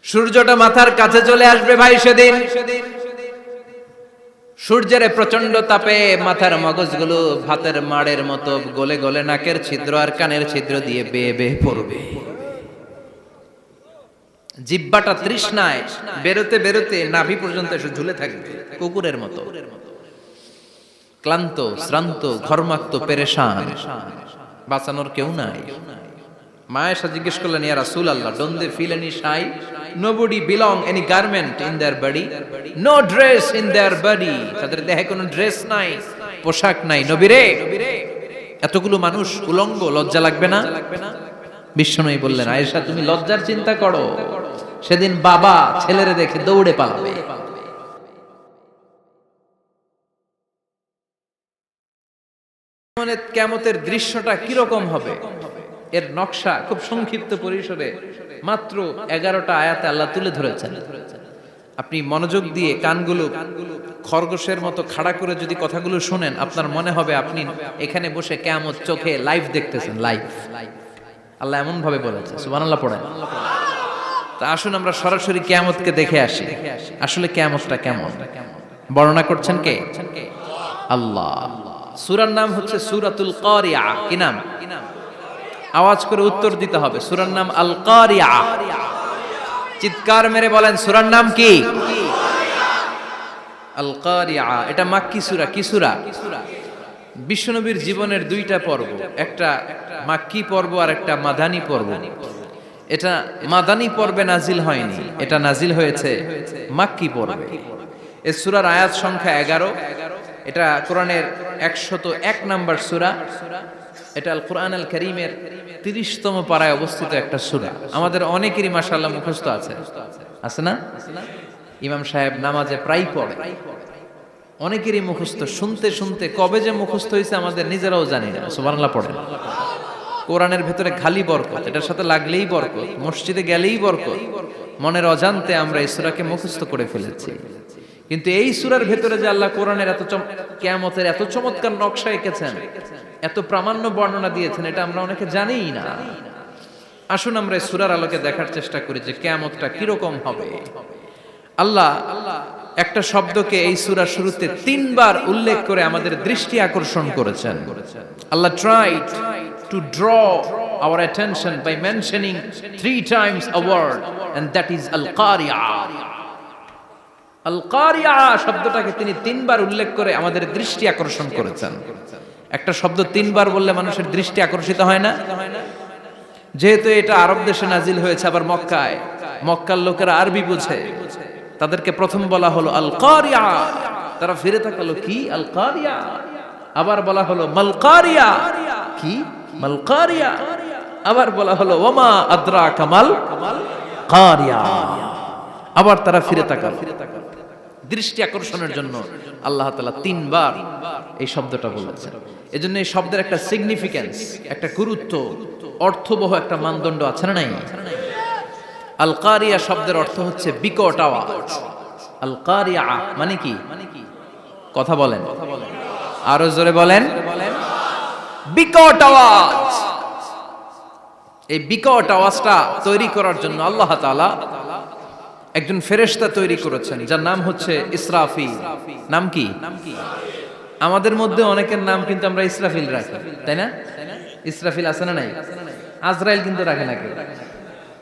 সূর্যটা মাথার কাছে চলে আসবে ভাই সেদিন। সূর্যের প্রচন্ড তাপে মাথার মগজগুলো ভাতের মাড়ের মতো গলে গলে নাকের ছিদ্র আর কানের ছিদ্র দিয়ে বেয়ে বেয়ে পড়বে। জিহ্বাটা তৃষ্ণায় বেরোতে বেরোতে নাভি পর্যন্ত এসে ঝুলে থাকবে কুকুরের মতো, ক্লান্ত শ্রান্ত ঘর্মাক্ত পেরেশান, বাঁচানোর কেউ নাই। মায়েশা জিজ্ঞেস করলেন, ইয়া রাসূলুল্লাহ, don't they feel any shy? Nobody belong any garment in their body, no dress in their body. তাদের দেহে কোনো ড্রেস নাই, পোশাক নাই। নবীরে, এতগুলো মানুষ উলঙ্গ, লজ্জা লাগবে না? বিশ্বনবী বললেন, আয়েশা তুমি লজ্জার চিন্তা করো, সেদিন বাবা ছেলেরে দেখে দৌড়ে পালাবে। কিয়ামতের দৃশ্যটা কিরকম হবে এর নকশা খুব সংক্ষিপ্ত পরিসরে মাত্র 11টা আয়াতে আল্লাহ তুলে ধরেছেন। আপনি মনোযোগ দিয়ে কানগুলো খরগোশের মতো খাড়া করে যদি কথাগুলো শুনেন, আপনার মনে হবে আপনি এখানে বসে কিয়ামত চোখে লাইভ দেখতেছেন। লাইভ আল্লাহ এমন ভাবে বলেছে, সুবহানাল্লাহ পড়েন। তা আসুন আমরা সরাসরি কিয়ামতকে দেখে আসি। আসলে কিয়ামতটা কেমন বর্ণনা করছেন কে? আল্লাহ। সূরার নাম হচ্ছে সূরাতুল কারিয়া। কি নাম? আওয়াজ করে উত্তর দিতে হবে। সূরার নাম আল কারিয়া। চিৎকার মেরে বলেন, সূরার নাম কি? আল কারিয়া। এটা মাক্কি সূরা। কি সূরা? বিশ্বনবীর জীবনের দুইটা পর্ব, একটা মাক্কি পর্ব আর একটা মাদানী পর্ব। এটা মাদানী পর্বে নাজিল হয়নি, এটা নাজিল হয়েছে মাক্কি পর্বে। এই সূরার আয়াত সংখ্যা 11। এটা কোরআনের 101 নম্বর সূরা। এটা আল কোরআন আল কারীমের 30তম পারায় অবস্থিত একটা সূরা। আমাদের অনেকেরই মাশাআল্লাহ মুখস্থ আছে, আছে না? ইমাম সাহেব নামাজে প্রায় পড়ে, অনেকেরই মুখস্থ। শুনতে শুনতে কবে যে মুখস্থ হয়েছে আমাদের নিজেরাও জানি না। সুবহানাল্লাহ পড়েন। কোরআনের ভেতরে খালি বরকত, এটার সাথে লাগলেই বরকত, মসজিদে গেলেই বরকত। মনের অজান্তে আমরা এই সূরাকে মুখস্থ করে ফেলেছি। কিন্তু এই সূরার ভেতরে যে আল্লাহ কোরআনের কিয়ামতের এত চমৎকার নকশা এঁকেছেন, এত প্রামাণ্য বর্ণনা দিয়েছেন, এটা আমরা অনেকে জানিই না। আসুন আমরা এই সূরার আলোকে দেখার চেষ্টা করি যে কিয়ামতটা কিরকম হবে। আল্লাহ একটা শব্দকে এই সূরার শুরুতে 3 বার উল্লেখ করে আমাদের দৃষ্টি আকর্ষণ করেছেন। আল্লাহ tried to draw our attention by mentioning 3 times a word, and that is al-qari'ah. আল-কারিয়া শব্দটাকে তিনি 3 বার উল্লেখ করে আমাদের দৃষ্টি আকর্ষণ করেছেন। একটা শব্দ 3 বার বললে মানুষের দৃষ্টি আকর্ষিত হয় না? যেহেতু এটা আরব দেশে নাজিল হয়েছে, আবার মক্কায়, মক্কার লোকেরা আরবি বুঝে, তাদেরকে প্রথম বলা হলো আল-কারিয়া। তারা ফিরে তাকালো, কি আল-কারিয়া? আবার বলা হলো মাল-কারিয়া। কি মাল-কারিয়া? আবার বলা হলো ওয়ামা আদরাকা মাল-কারিয়া। আবার তারা ফিরে তাকালো। দৃষ্টি আকর্ষণের জন্য আল্লাহ তাআলা 3 বার এই শব্দটা বলেছেন। এজন্য এই শব্দের একটা সিগনিফিকেন্স, একটা গুরুত্ব, অর্থবহ একটা মানদণ্ড আছে না নাই? আল কারিয়া শব্দের অর্থ হচ্ছে বিকট আওয়াজ। আল কারিয়া মানে কি? কথা বলেন, আরো জোরে বলেন। বিকট আওয়াজ। এই বিকট আওয়াজটা তৈরি করার জন্য আল্লাহ তাআলা একজন ফেরেশতা তৈরি করেছেন, যার নাম হচ্ছে ইসরাফিল। নাম কি? আমাদের মধ্যে অনেকের নাম কিন্তু আমরা ইসরাফিল রাখি, তাই না? ইসরাফিল আছে না নাই? আজরাইল কিন্তু রাখে না কেউ,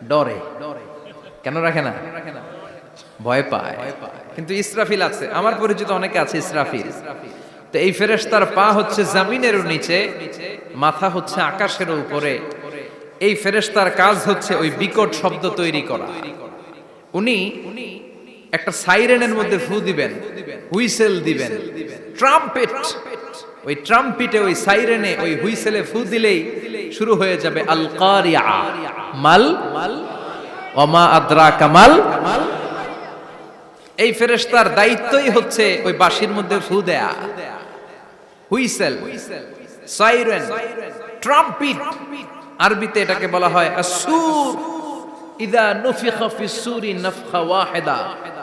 ডরে। কেন রাখে না? ভয় পায়। কিন্তু ইসরাফিল আছে, আমার পরিচিত অনেকে আছে ইসরাফিল। তো এই ফেরেশতার পা হচ্ছে জমিনের নিচে, মাথা হচ্ছে আকাশের উপরে। এই ফেরেশতার কাজ হচ্ছে ওই বিকট শব্দ তৈরি করা। উনি একটা সাইরেনের মধ্যে ফু দিবেন, হুইসেল দিবেন, ট্রাম্পেট। ওই ট্রাম্পিটে, ওই সাইরেনে, ওই হুইসেলে ফু দিলেই শুরু হয়ে যাবে আল কারিয়া। মাল ওয়ামা আদরাকা মাল। এই ফেরেশতার দায়িত্বই হচ্ছে ওই বাঁশির মধ্যে ফু দেয়া। Whistle, siren, trumpet. আরবিতে এটাকে বলা হয় আসুর। ইদা নুফিখা ফিস সূরি নাফখা ওয়াহিদা।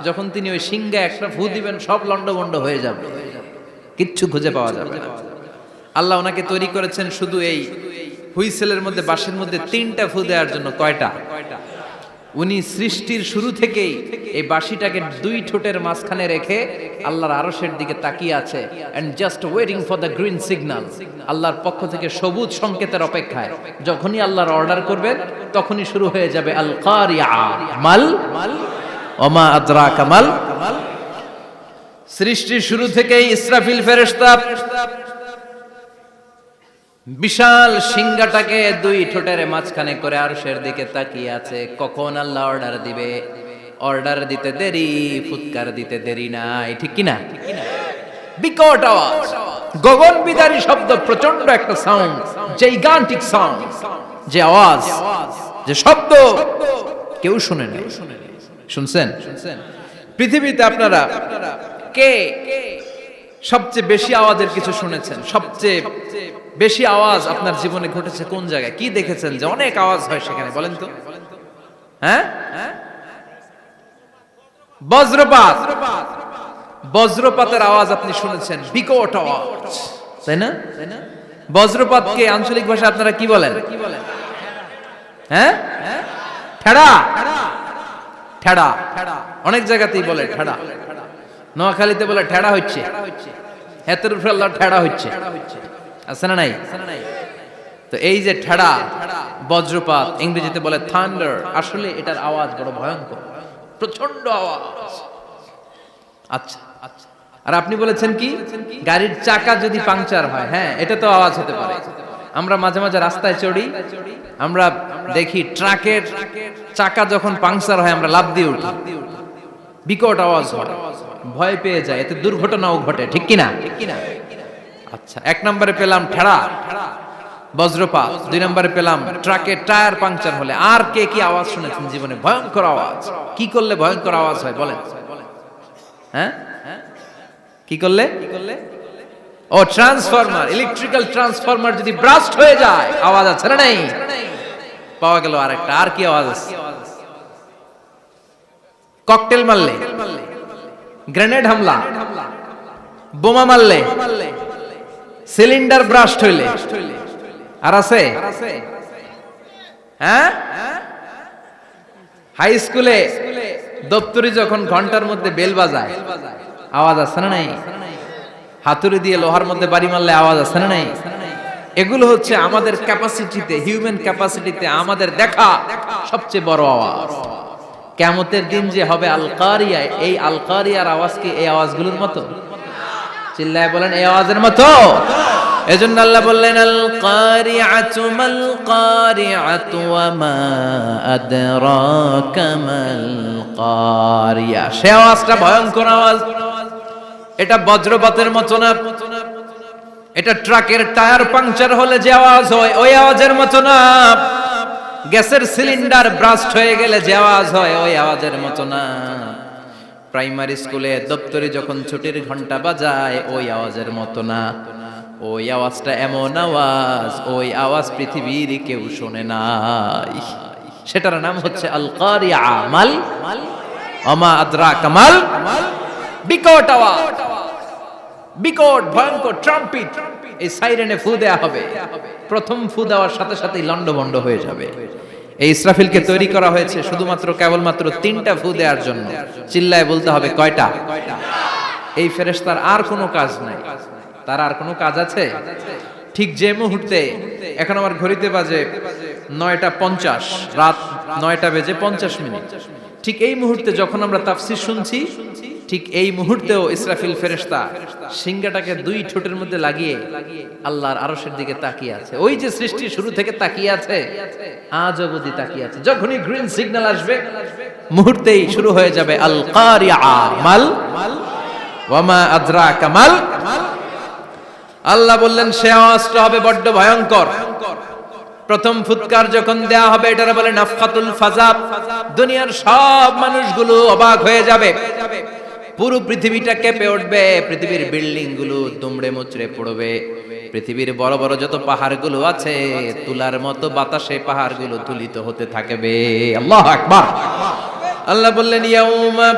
যখন তিনি ওই সিংহে একটা ফু দিবেন, সব লন্ডভন্ড হয়ে যাবে, কিচ্ছু খুঁজে পাওয়া যাবে না। আল্লাহ ওনাকে তৈরি করেছেন শুধু এই হুইসেলের মধ্যে, বাঁশির মধ্যে 3টা ফু দেওয়ার জন্য। কয়টা? উনি সৃষ্টির শুরু থেকেই এই বাঁশিটাকে দুই ঠোঁটের মাঝখানে রেখে আল্লাহর আরশের দিকে তাকিয়ে আছে and just waiting for the green signal. আল্লাহর পক্ষ থেকে সবুজ সংকেতের অপেক্ষায়। যখনই আল্লাহর অর্ডার করবেন তখনই শুরু হয়ে যাবে আল কারিয়া মাল ওমা আদরাকা মাল। সৃষ্টির শুরু থেকেই ইসরাফিল ফেরেশতা বিশাল সিংহাটাকে দুই ঠোঁটের মাঝখানে করে আরশের দিকে তাকিয়ে আছে, কখন আল্লাহ অর্ডার দিবে। অর্ডার দিতে দেরি, ফুৎকার দিতে দেরি নাই, ঠিক কি না? বিকট আওয়াজ, গগন বিদারী শব্দ, প্রচন্ড একটা সাউন্ড, জাইগান্টিক সাউন্ড, যে আওয়াজ, যে শব্দ কেউ শুনে নাই। শুনছেন? পৃথিবীতে আপনারা কে সবচেয়ে বেশি আওয়াজের কিছু শুনেছেন? সবচেয়ে বেশি আওয়াজ আপনার জীবনে ঘটেছে কোন জায়গায়? কি দেখেছেন যে অনেক আওয়াজ হয় সেখানে? বলেন তো। হ্যাঁ, বজ্রপাত। বজ্রপাতের আওয়াজ আপনি শুনেছেন, বিকট আওয়াজ, তাই না? বজ্রপাতকে আঞ্চলিক ভাষায় আপনারা কি বলেন? হ্যাঁ, ঠেড়া। ঠেড়া অনেক জায়গাতেই বলে ঠেড়া। নোয়াখালীতে বলে ঠেড়া হচ্ছে, হেতের উপরে আল্লাহ ঠেড়া হচ্ছে, আছে না নাই? তো এই যে ঠেড়া, বজ্রপাত, ইংরেজিতে বলে থান্ডার, আসলে এটার আওয়াজ বড় ভয়ঙ্কর, প্রচন্ড আওয়াজ। আচ্ছা, আর আপনি বলেছেন কি, গাড়ির চাকা যদি পাংচার হয়, হ্যাঁ এটা তো আওয়াজ হতে পারে। আমরা মাঝে মাঝে রাস্তায় চড়ি, আমরা দেখি ট্রাকের চাকা যখন পাংচার হয় আমরা লাফ দিয়ে উঠি, বিকট আওয়াজ হয়, ভয় পেয়ে যায়, এতে দুর্ঘটনাও ঘটে, ঠিক কিনা? আচ্ছা, এক নম্বরে পেলাম ঠেড়া, বজ্রপাত, দুই নম্বরে পেলাম ট্রাকের টায়ার পাংচার হলে। আর কে কি আওয়াজ শুনেছেন জীবনে? ভয়ঙ্কর আওয়াজ। কি করলে ভয়ঙ্কর আওয়াজ হয় বলেন? হ্যাঁ, কি করলে? ও ট্রান্সফরমার, ইলেকট্রিক্যাল ট্রান্সফরমার যদি ব্রাস্ট হয়ে যায় আওয়াজ আছে না নাই? পাওয়া গেল আরেকটা। আর কি আওয়াজ আছে? ককটেল মারলে, গ্রেনেড হামলা, বোমা মারলে, সিলিন্ডার ব্রাস্ট হইলে। আর আছে? হ্যাঁ, হাই স্কুলে দপ্তরি যখন ঘন্টার মধ্যে বেল বাজায় আওয়াজ আছে না নাই? হাতুড়ি দিয়ে লোহার মধ্যে বাড়ি মারলে আওয়াজ আছে না নাই? এগুলো হচ্ছে আমাদের ক্যাপাসিটিতে, হিউম্যান ক্যাপাসিটিতে আমাদের দেখা সবচেয়ে বড় আওয়াজ। কিয়ামতের দিন যে হবে আল কারিয়া, এই আল কারিয়ার আওয়াজ কি এই আওয়াজগুলোর মতো? চিল্লায় বলেন, এই আওয়াজের মতো। এজন্য আল্লাহ বললেন আল কারিআতু মাল কারিআতু ওয়া মা আদরাকা মাল কারিয়া। সে আওয়াজটা ভয়ঙ্কর আওয়াজ। এটা বজ্রপাতের মতো না, এটা ট্রাকের টায়ার পাংচার হলে যে আওয়াজ হয় ওই আওয়াজের মতো না, গ্যাসের সিলিন্ডার ব্রাস্ট হয়ে গেলে যে আওয়াজ হয় ওই আওয়াজের মতো না, প্রাইমারি স্কুলে দপ্তরে যখন ছুটির ঘন্টা বাজায় ওই আওয়াজের মতো না। ওই আওয়াজটা এমন আওয়াজ, ওই আওয়াজ পৃথিবীর কেউ শোনে নাই। সেটার নাম হচ্ছে আল কারিয়া মাল ওমা আদরাকা মাল। বিকট আওয়াজ, বিকট ভয়ঙ্কর ট্রাম্পিট, এই সাইরেনে ফু দেয়া হবে। প্রথম ফু দেওয়ার সাথে সাথেই লন্ডভন্ড হয়ে যাবে। এই ইসরাফিলকে তৈরি করা হয়েছে শুধুমাত্র কেবলমাত্র 3টা ফু দেওয়ার জন্য। চিল্লায় বলতে হবে কয়টা? এই ফেরেশতার আর কোনো কাজ নাই। তার আর কোনো কাজ আছে? ঠিক যে মুহূর্তে, এখন আমার ঘড়িতে বাজে 9:50, রাত 9:50, ঠিক এই মুহূর্তে যখন আমরা তাফসীর শুনছি, ঠিক এই মুহূর্তেও ইসরাফিল ফেরেশতা সিংহাটাকে দুই ঠোঁটের মধ্যে লাগিয়ে আল্লাহর আরশের দিকে তাকিয়ে আছে। ওই যে সৃষ্টির শুরু থেকে তাকিয়ে আছে, আজ অবধি তাকিয়ে আছে। যখনই গ্রিন সিগন্যাল আসবে মুহূর্তেই শুরু হয়ে যাবে আল কারিয়া মাল ওয়া মা আদরাকা মাল। আল্লাহ বললেন সে আওয়াজটা হবে বড্ড ভয়ঙ্কর। প্রথম ফুৎকার যখন দেয়া হবে এটারে বলে নাফখাতুল ফাজা। দুনিয়ার সব মানুষগুলো অবাক হয়ে যাবে, পুরো পৃথিবীটা কেঁপে উঠবে, পৃথিবীর বিল্ডিং গুলো দুমড়ে মুচড়ে পড়বে, পৃথিবীর বড় বড় যত পাহাড়গুলো আছে তুলার মতো বাতাসে পাহাড়গুলো তুলিত হতে থাকবে। আল্লাহু আকবার। আল্লাহ বললেন ইয়াউমা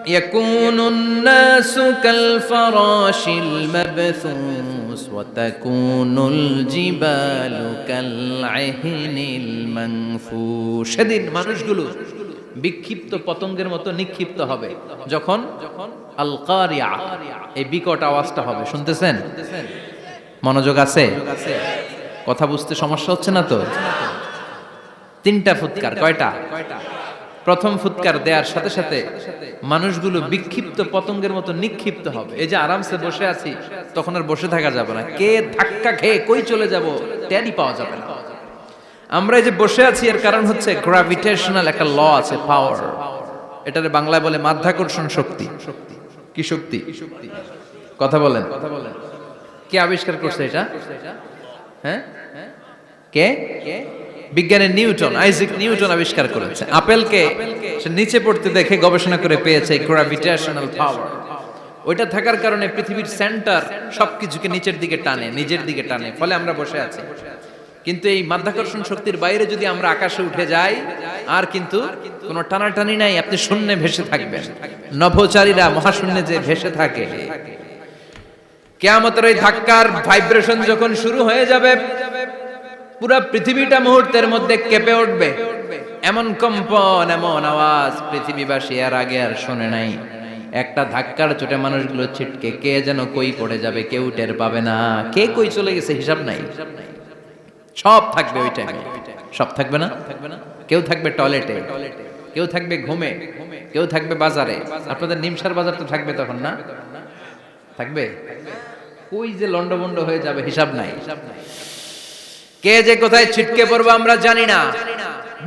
يكون الناس كالفراش المبثوث وتكون الجبال كالعهن المنفوش সেদিন মানুষগুলো বিক্ষিপ্ত পতঙ্গের মতো নিক্ষিপ্ত হবে যখন আল কারিয়া এই বিকট আওয়াজটা হবে। শুনতেছেন? মনোযোগ আছে? কথা বুঝতে সমস্যা হচ্ছে না তো? তিনটা ফুৎকার। কয়টা? প্রথম ফুৎকার দেওয়ার সাথে সাথে মানুষগুলো বিক্ষিপ্ত পতঙ্গের মতো নিক্ষিপ্ত হবে। এই যে আরামসে বসে আছি, তখন আর বসে থাকা যাবে না। কে ধাক্কা খেয়ে কই চলে যাব টেরই পাওয়া যাবে না। আমরা এই যে বসে আছি এর কারণ হচ্ছে গ্র্যাভিটেশনাল একটা ল আছে, পাওয়ার। এটারে বাংলায় বলে মাধ্যাকর্ষণ শক্তি। কি শক্তি? কথা বলেন। কে আবিষ্কার করছে এটা? হ্যাঁ, কে? বিজ্ঞানের নিউটন, আইজাক নিউটন আবিষ্কার করেছে। আপেলকে সে নিচে পড়তে দেখে গবেষণা করে পেয়েছে গ্র্যাভিটেশনাল পাওয়ার। ওইটা থাকার কারণে পৃথিবীর সেন্টার সবকিছুকে নিচের দিকে টানে, নিজের দিকে টানে, ফলে আমরা বসে আছি। কিন্তু এই মাধ্যাকর্ষণ শক্তির বাইরে যদি আমরা আকাশে উঠে যাই, আর কিন্তু কোনো টানাটানি নাই, আপনি শূন্যে ভেসে থাকবেন। নভোচারীরা মহাশূন্যে যে ভেসে থাকে, কিয়ামতের ওই ধাক্কার ভাইব্রেশন যখন শুরু হয়ে যাবে, পুরা পৃথিবীটা মুহূর্তের মধ্যে কেঁপে উঠবে। এমন কম্পন, এমন আওয়াজ পৃথিবীবাসী আর আগে আর শোনে নাই। একটা ধাক্কার চোটে মানুষগুলো ছিটকে কে যেন কই পড়ে যাবে, কেউ টের পাবে না। কে কই চলে গেছে হিসাব নাই। সব থাকবে ওই টাইমে। সব থাকবে না? কেউ থাকবে টয়লেটে, কেউ থাকবে ঘুমে, কেউ থাকবে বাজারে। আপনাদের নিমসার বাজার তো থাকবে তখন, না থাকবে? কই যে লন্ডভন্ড হয়ে যাবে হিসাব নাই। কে যে কোথায় ছিটকে পড়বো আমরা জানি না।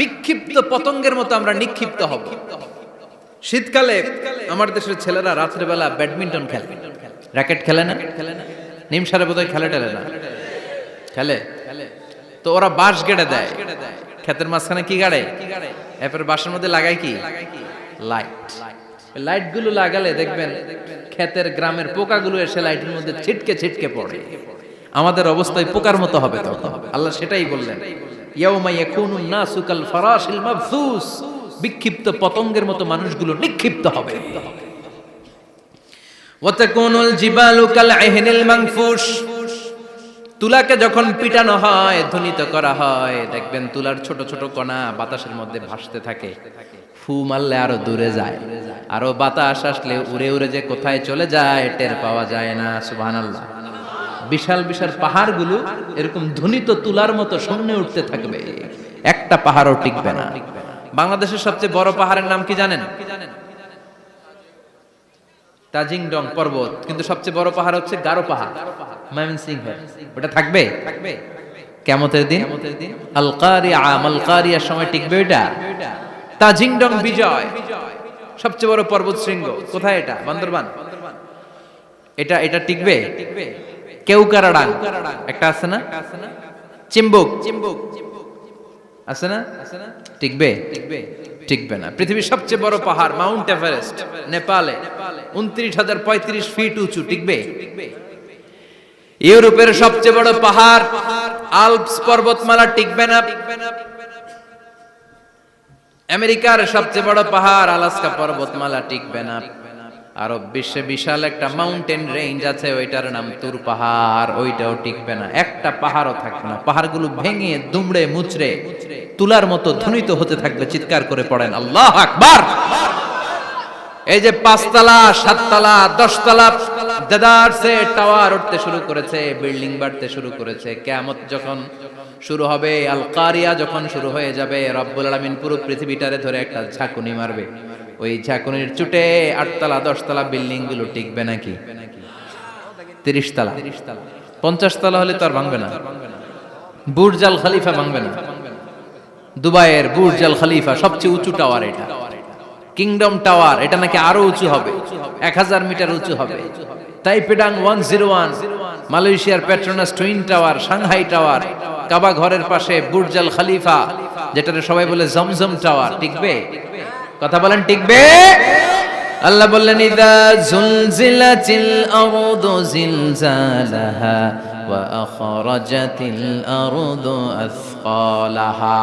বিক্ষিপ্ত পতঙ্গের মতো আমরা নিক্ষিপ্ত হব। শীতকালে আমার দেশের ছেলেরা রাত্রেবেলা ব্যাডমিন্টন খেলে, র্যাকেট খেলে না? নিমসারে বোধহয় খেলে টেলে না, খেলে। তো ওরা বাঁশ গেড়ে দেয় ক্ষেতের মাঝখানে। কি গাড়ে? এরপর বাঁশের মধ্যে লাগায় কি? লাইট। লাইট গুলো লাগালে দেখবেন ক্ষেতের গ্রামের পোকাগুলো এসে লাইটের মধ্যে ছিটকে ছিটকে পড়ে। আমাদের অবস্থায় পোকার মতো হবে তখন। আল্লাহ সেটাই বললেন, ইয়াউমা ইয়াকুনুন নাসু কাল ফারাশিল মাবসুস। বিক্ষিপ্ত পতঙ্গের মতো মানুষগুলো নিক্ষিপ্ত হবে। ওয়া তাকুনুল জিবালু কাল আহিনিল মানফুশ। তুলাকে যখন পিটানো হয়, ধ্বনিত করা হয়, দেখবেন তুলার ছোট ছোট কণা বাতাসের মধ্যে ভাসতে থাকে। ফু মারলে আরো দূরে যায়, আরো বাতাস আসলে উড়ে উড়ে যে কোথায় চলে যায় টের পাওয়া যায় না। সুবহানাল্লাহ। বিশাল বিশাল পাহাড়গুলো এরকম ধ্বনিত তুলার মতো সামনে উঠতে থাকবে, একটা পাহাড়ও টিকবে না। বাংলাদেশের সবচেয়ে বড় পাহাড়ের নাম কি জানেন? তাজিংডং পর্বত। কিন্তু সবচেয়ে বড় পাহাড় হচ্ছে গারো পাহাড়, ময়মনসিংহে। ওটা থাকবে কিয়ামতের দিন। আল কারিয়া, আল কারিয়ার সময় টিকবে ওটা। তাজিংডং বিজয় সবচেয়ে বড় পর্বত শৃঙ্গ। কোথায় এটা? বান্দরবান। এটা টিকবে? কেউকারাডাং একটা আছে না? চিম্বুক আছে না? টিকবে? টিকবে না। পৃথিবীর সবচেয়ে বড় পাহাড় মাউন্ট এভারেস্ট নেপালে 29,035 ফিট উঁচু, টিকবে? ইউরোপের সবচেয়ে বড় পাহাড় আল্পস পর্বতমালা টিকবে না। আমেরিকার সবচেয়ে বড় পাহাড় আলাস্কা পর্বতমালা টিকবে না। আরব বিশ্বে বিশাল একটা মাউন্টেন রেঞ্জ আছে, ওইটার নাম তুর পাহাড়, ওইটাও টিকবে না। একটা পাহাড়ও থাকবে না। পাহাড়গুলো ভেঙে দুমড়ে মুচড়ে তুলার মতো ধ্বনিত হতে থাকবে। চিৎকার করে পড়েন আল্লাহু আকবার। এই যে 5 তলা, 7 তলা, 10 তলা দেদারসে টাওয়ার উঠতে শুরু করেছে, বিল্ডিং বাড়তে শুরু করেছে। কিয়ামত যখন শুরু হবে, আল কারিয়া যখন শুরু হয়ে যাবে, রব্বুল আলামিন পুরো পৃথিবীটারে ধরে একটা ঝাঁকুনি মারবে। ওই ঝাঁকুনির চুটে 8 তলা 10 তলা বিল্ডিং গুলো টিকবে নাকি? 30 তলা 50 তলা হলে তো আর ভাঙবে না। বুর্জ আল খলিফা ভাঙবে না। দুবাইয়ের বুর্জ আল খলিফা সবচেয়ে উঁচু টাওয়ার এটা। কিংডম টাওয়ার এটা নাকি আরো উঁচু হবে, 1000 মিটার উঁচু হবে। তাইপেডাং 101, মালয়েশিয়ার Petronas twin tower, Shanghai tower, কাবা ঘরের পাশে বুর্জ আল খলিফা, যেটাকে সবাই বলে জমজম টাওয়ার, টিকবে? কথা বলেন, টিকবে? আল্লাহ বললেন, ইযা জুলজিলাতিল আরদু জিলজালাহা وأخرجت الأرض أثقالها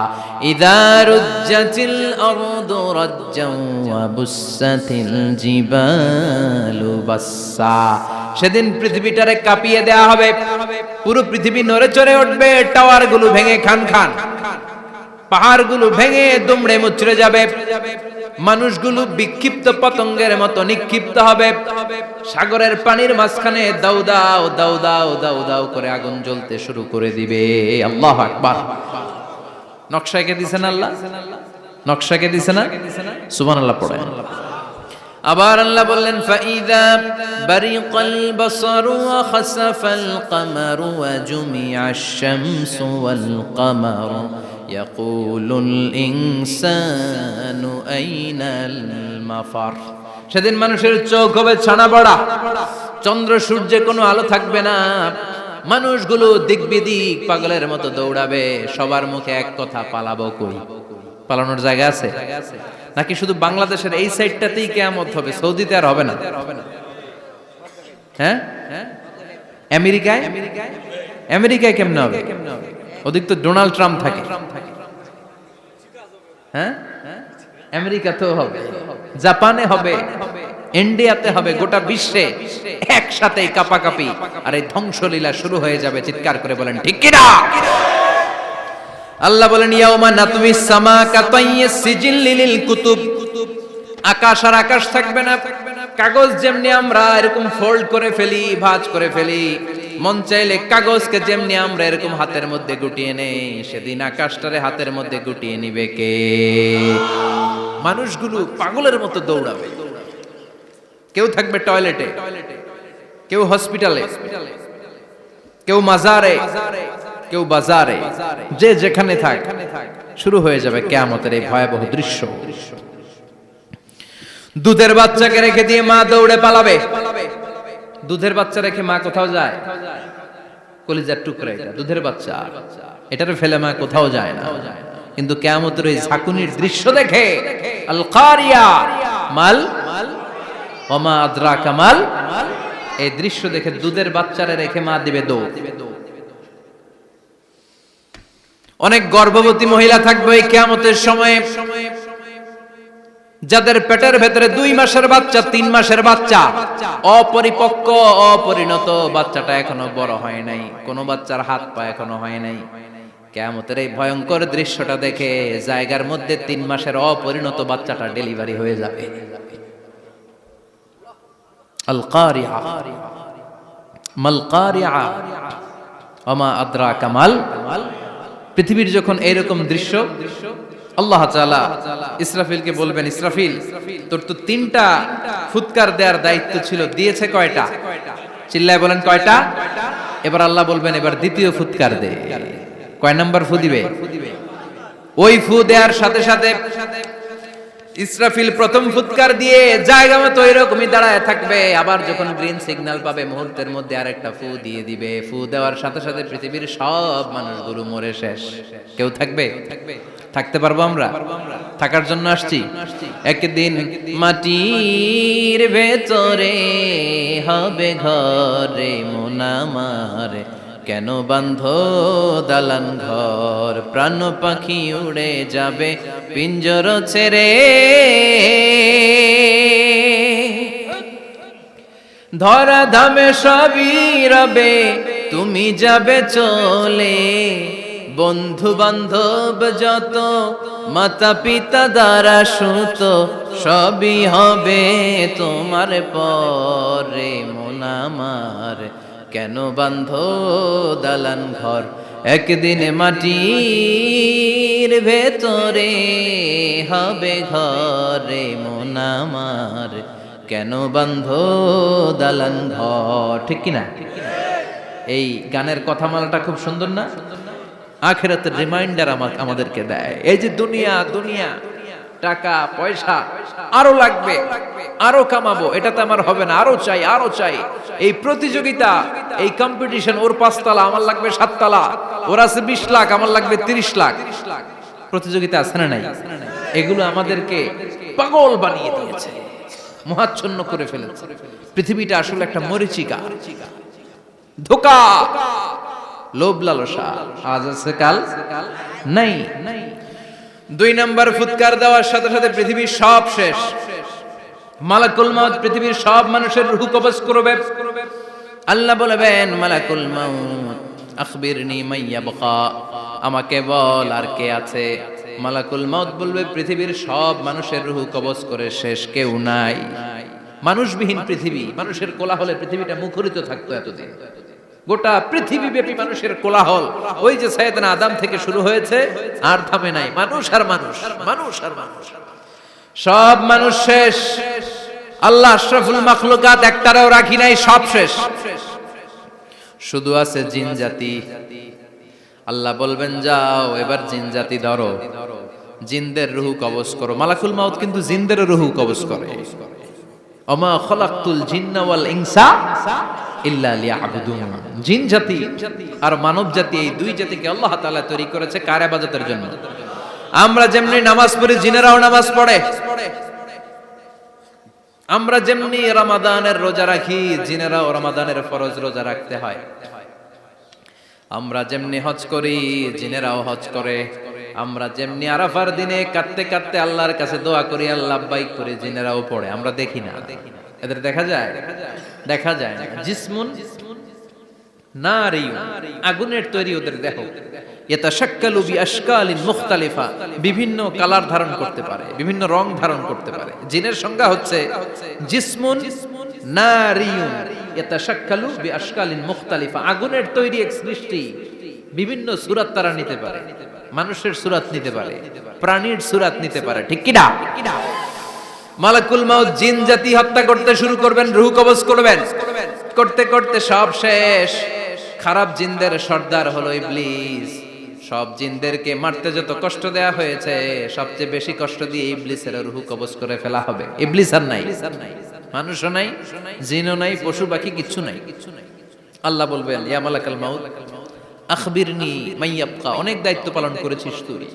إذا رجت الأرض رجا وبست الجبال بسا সেদিন পৃথিবীটারে কাঁপিয়ে দেয়া হবে, পুরো পৃথিবী নড়ে চড়ে উঠবে, টাওয়ারগুলো ভেঙে খান খান, পাহাড়গুলো ভেঙে দুমড়ে মুচড়ে যাবে, মানুষগুলো বিক্ষিপ্ত পতঙ্গের মতো নিক্ষিপ্ত হবে, সাগরের পানির মাঝখানে দাউ দাউ দাউ দাউ দাউ দাউ করে আগুন জ্বলতে শুরু করে দিবে। আল্লাহু আকবার। নকশা এঁকে দিছেন আল্লাহ, নকশা এঁকে দিছে না? সুবহানাল্লাহ পড়ে। আবার আল্লাহ বললেন ফাইদা বারিকাল বাসারু ওয়া খাসাফাল কামারু ওয়া জুমিআশ শামসু ওয়াল কামারু ইয়াকুলুল ইনসানু আইনাল মাফার। সেদিন মানুষের চোখ হবে ছানা বড়া, চন্দ্র সূর্যে কোনো আলো থাকবে না, মানুষগুলো দিক বিদিক পাগলের মতো দৌড়াবে, সবার মুখে এক কথা, পালাবো কই? পালানোর জায়গা আছে নাকি শুধু বাংলাদেশের এই সাইডটাতেই কিয়ামত হবে, সৌদিতে আর হবে না? হ্যাঁ, আমেরিকায়, আমেরিকায় কেমনে হবে? ওদিক তো ডোনাল্ড ট্রাম্প থাকে। হ্যাঁ, আমেরিকাতেও হবে, জাপানে হবে, ইন্ডিয়াতে হবে, গোটা বিশ্বে একসাথে কাপাকাপি আর এই ধ্বংসলীলা শুরু হয়ে যাবে। চিৎকার করে বলেন ঠিক কিনা? আল্লাহ বলেন ইয়াউমা নাতমিস সামা কাতাইয়িস সিজিল লিল কুতুব। আকাশ আর আকাশ থাকবে না, কাগজ যেমনি আমরা এরকম ফোল্ড করে ফেলি, ভাঁজ করে ফেলি, মন চাইলে কাগজকে যেমনি আমরা এরকম হাতের মধ্যে গুটিয়ে নেই, সেদিন আকাশটারে হাতের মধ্যে গুটিয়ে নিবে কে? মানুষগুলো পাগলের মতো দৌড়াবে, কেউ থাকবে টয়লেটে, কেউ হসপিটালে, কেউ মাজারে, কেউ বাজারে, যে যেখানে থাক, শুরু হয়ে যাবে কিয়ামতের এই ভয়াবহ দৃশ্য। দুধের বাচ্চাকে রেখে দিয়ে মা দৌড়ে পালাবে। দুধের বাচ্চা রেখে মা কোথাও যায়? কলিজার টুকরা এটা, দুধের বাচ্চা, এটারে ফেলে মা কোথাও যায় না। কিন্তু কিয়ামতের এই ঝাঁকুনির দৃশ্য দেখে আল কারিয়া মাল ওমা আদরাকা মাল, এই দৃশ্য দেখে দুধের বাচ্চারে রেখে মা দিবে দৌড়। অনেক গর্ভবতী মহিলা থাকবে এই কিয়ামতের সময়ে, যাদের পেটের ভেতরে 2 মাসের বাচ্চা, 3 মাসের বাচ্চা, অপরিপক্ক অপরিণত, বাচ্চাটা এখনো বড় হয় নাই, কোন বাচ্চার হাত পা এখনো হয় নাই। কিয়ামতের এই ভয়ঙ্কর দৃশ্যটা দেখে জায়গার মধ্যে 3 মাসের অপরিণত বাচ্চাটা ডেলিভারি হয়ে যাবে। আল কারিয়া মাল কারিয়া ওমা আদরাকা মাল। পৃথিবীর যখন এরকম দৃশ্য, আল্লাহ তাআলা ইসরাফিলকে বলবেন, ইসরাফিল তোর তো 3টা ফুৎকার দেওয়ার দায়িত্ব ছিল, দিয়েছে কয়টা? চিল্লায় বলেন কয়টা? এবার আল্লাহ বলবেন এবার দ্বিতীয় ফুৎকার দে। কয় নাম্বার ফু দিবে? ওই ফু দেওয়ার সাথে সাথে ইসরাফিল প্রথম ফুৎকার দিয়ে জায়গা মতো এরকমই দাঁড়ায় থাকবে, আবার যখন গ্রিন সিগন্যাল পাবে মুহূর্তের মধ্যে আরেকটা ফু দিয়ে দিবে। ফু দেওয়ার সাথে সাথে পৃথিবীর সব মানুষগুলো মরে শেষ, কেউ থাকবে? থাকতে পারবো আমরা? থাকার জন্য আসছি। একদিন মাটির ভেতরে হবে ঘরে মন আমার, কেন বাঁধো দালান ঘর, প্রাণ পাখি উড়ে যাবে পিঞ্জর ছেড়ে, ধরা ধামে সবই রবে তুমি যাবে চলে, বন্ধু বান্ধব যত মাতা পিতা দ্বারা সুত সবই হবে তোমার পরে মন আমার, কেন বাঁধো দালান ঘর, একদিন মাটির ভেতরে হবে ঘরে মন আমার, কেন বাঁধো দালান ঘর। ঠিক কিনা? এই গানের কথামালাটা খুব সুন্দর না? আখিরাতের রিমাইন্ডার আমাদেরকে দেয়। এই যে দুনিয়া দুনিয়া, টাকা পয়সা আরো লাগবে, আরো কামাবো, এটাতে আমার হবে না, আরো চাই আরো চাই। এই প্রতিযোগিতা, এই কম্পিটিশন, ওর 5 তলা আমার লাগবে 7 তলা, ওর আছে 20 লাখ আমার লাগবে 30 লাখ, প্রতিযোগিতা আছে না নাই? এগুলো আমাদেরকে পাগল বানিয়ে দিয়েছে, মোহাচ্ছন্ন করে ফেলেছে। পৃথিবীটা আসলে একটা মরীচিকা, ধোঁকা, লোভ লালসা, আজ আছে কাল নাই। 2 নাম্বার ফুৎকার দেওয়ার সাথে সাথে পৃথিবীর সব শেষ। মালাকুল মাউত পৃথিবীর সব মানুষের রূহ কবজ করবে। আল্লাহ বলবেন, মালাকুল মাউত আখবিরনি মাইয়া বাকা, আমাকে বল আর কে আছে। মালাকুল মাউত বলবে, পৃথিবীর সব মানুষের রূহ কবজ করে শেষ, কেউ নাই। মানুষবিহীন পৃথিবী, মানুষের কোলাহলে পৃথিবীটা মুখরিত থাকতো এতদিন। গোটা পৃথিবী ব্যাপী মানুষের কোলাহল, ওই যে সাইয়েদনা আদম থেকে শুরু হয়েছে, আর থামে নাই। মানুষ আর মানুষ, মানুষ আর মানুষ, সব মানুষ শেষ। আল্লাহ আশরাফুল মাখলুকাত একটারও রাখি নাই, সব শেষ। শুধু আছে জিন জাতি। আল্লাহ বলবেন, যাও এবার জিন জাতি ধরো, জিনদের রূহ কবজ করো। মালাকুল মাউত কিন্তু জিনদের রূহ কবজ করে। ওমা খলাকতুল জিন্না ওয়াল ইনসা ইল্লা লিয়াবুদুন। জিন জাতি আর মানব জাতি, এই দুই জাতিকে আল্লাহ তাআলা তৈরি করেছে কার ইবাদতের জন্য। আমরা যেমনি নামাজ পড়ি, জিনেরাও নামাজ পড়ে। আমরা যেমনি রমাদানের রোজা রাখি, জিনেরাও রমাদানের ফরজ রোজা রাখতে হয়। আমরা যেমনি হজ করি, জিনেরাও হজ করে। আমরা যেমনি আরাফার দিনে কাঁদতে কাঁদতে আল্লাহর কাছে দোয়া করি, আল্লাহ লাব্বাইক করে, জিনেরাও পড়ে। আমরা দেখি না, এদের দেখা যায়? দেখা যায় না। জিসমুন নারিয়ুন, আগুনের তৈরি ওদের দেহ। ইয়াতাশাক্কালু বিআশকালিন মুখতালিফা, বিভিন্ন কালার ধারণ করতে পারে, বিভিন্ন রং ধারণ করতে পারে। জিনের সংজ্ঞা হচ্ছে জিসমুন নারিয়ুন ইয়াতাশাক্কালু বিআশকালিন মুখতালিফা, আগুনের তৈরি এক সৃষ্টি। বিভিন্ন সূরত তারা নিতে পারে, মানুষের সূরত নিতে পারে, প্রাণীর সূরত নিতে পারে, ঠিক কি না? মালাকুল মাউত জিন জাতি হত্যা করতে শুরু করবেন, রূহ কবজ করবেন। করতে করতে সব শেষ। খারাপ জিনদের সর্দার হলো ইবলিস। সব জিনদেরকে মারতে যত কষ্ট দেয়া হয়েছে, সবচেয়ে বেশি কষ্ট দিয়ে ইবলিসের রূহ কবজ করে ফেলা হবে। ইবলিস আর নাই, মানুষও নাই, জিনও নাই, পশু পাখি কিচ্ছু নাই। আল্লাহ বলবেন, ইয়া মালাকুল মাউত আখবিরনি মাইয়াবকা, অনেক দায়িত্ব পালন করেছিস তুই।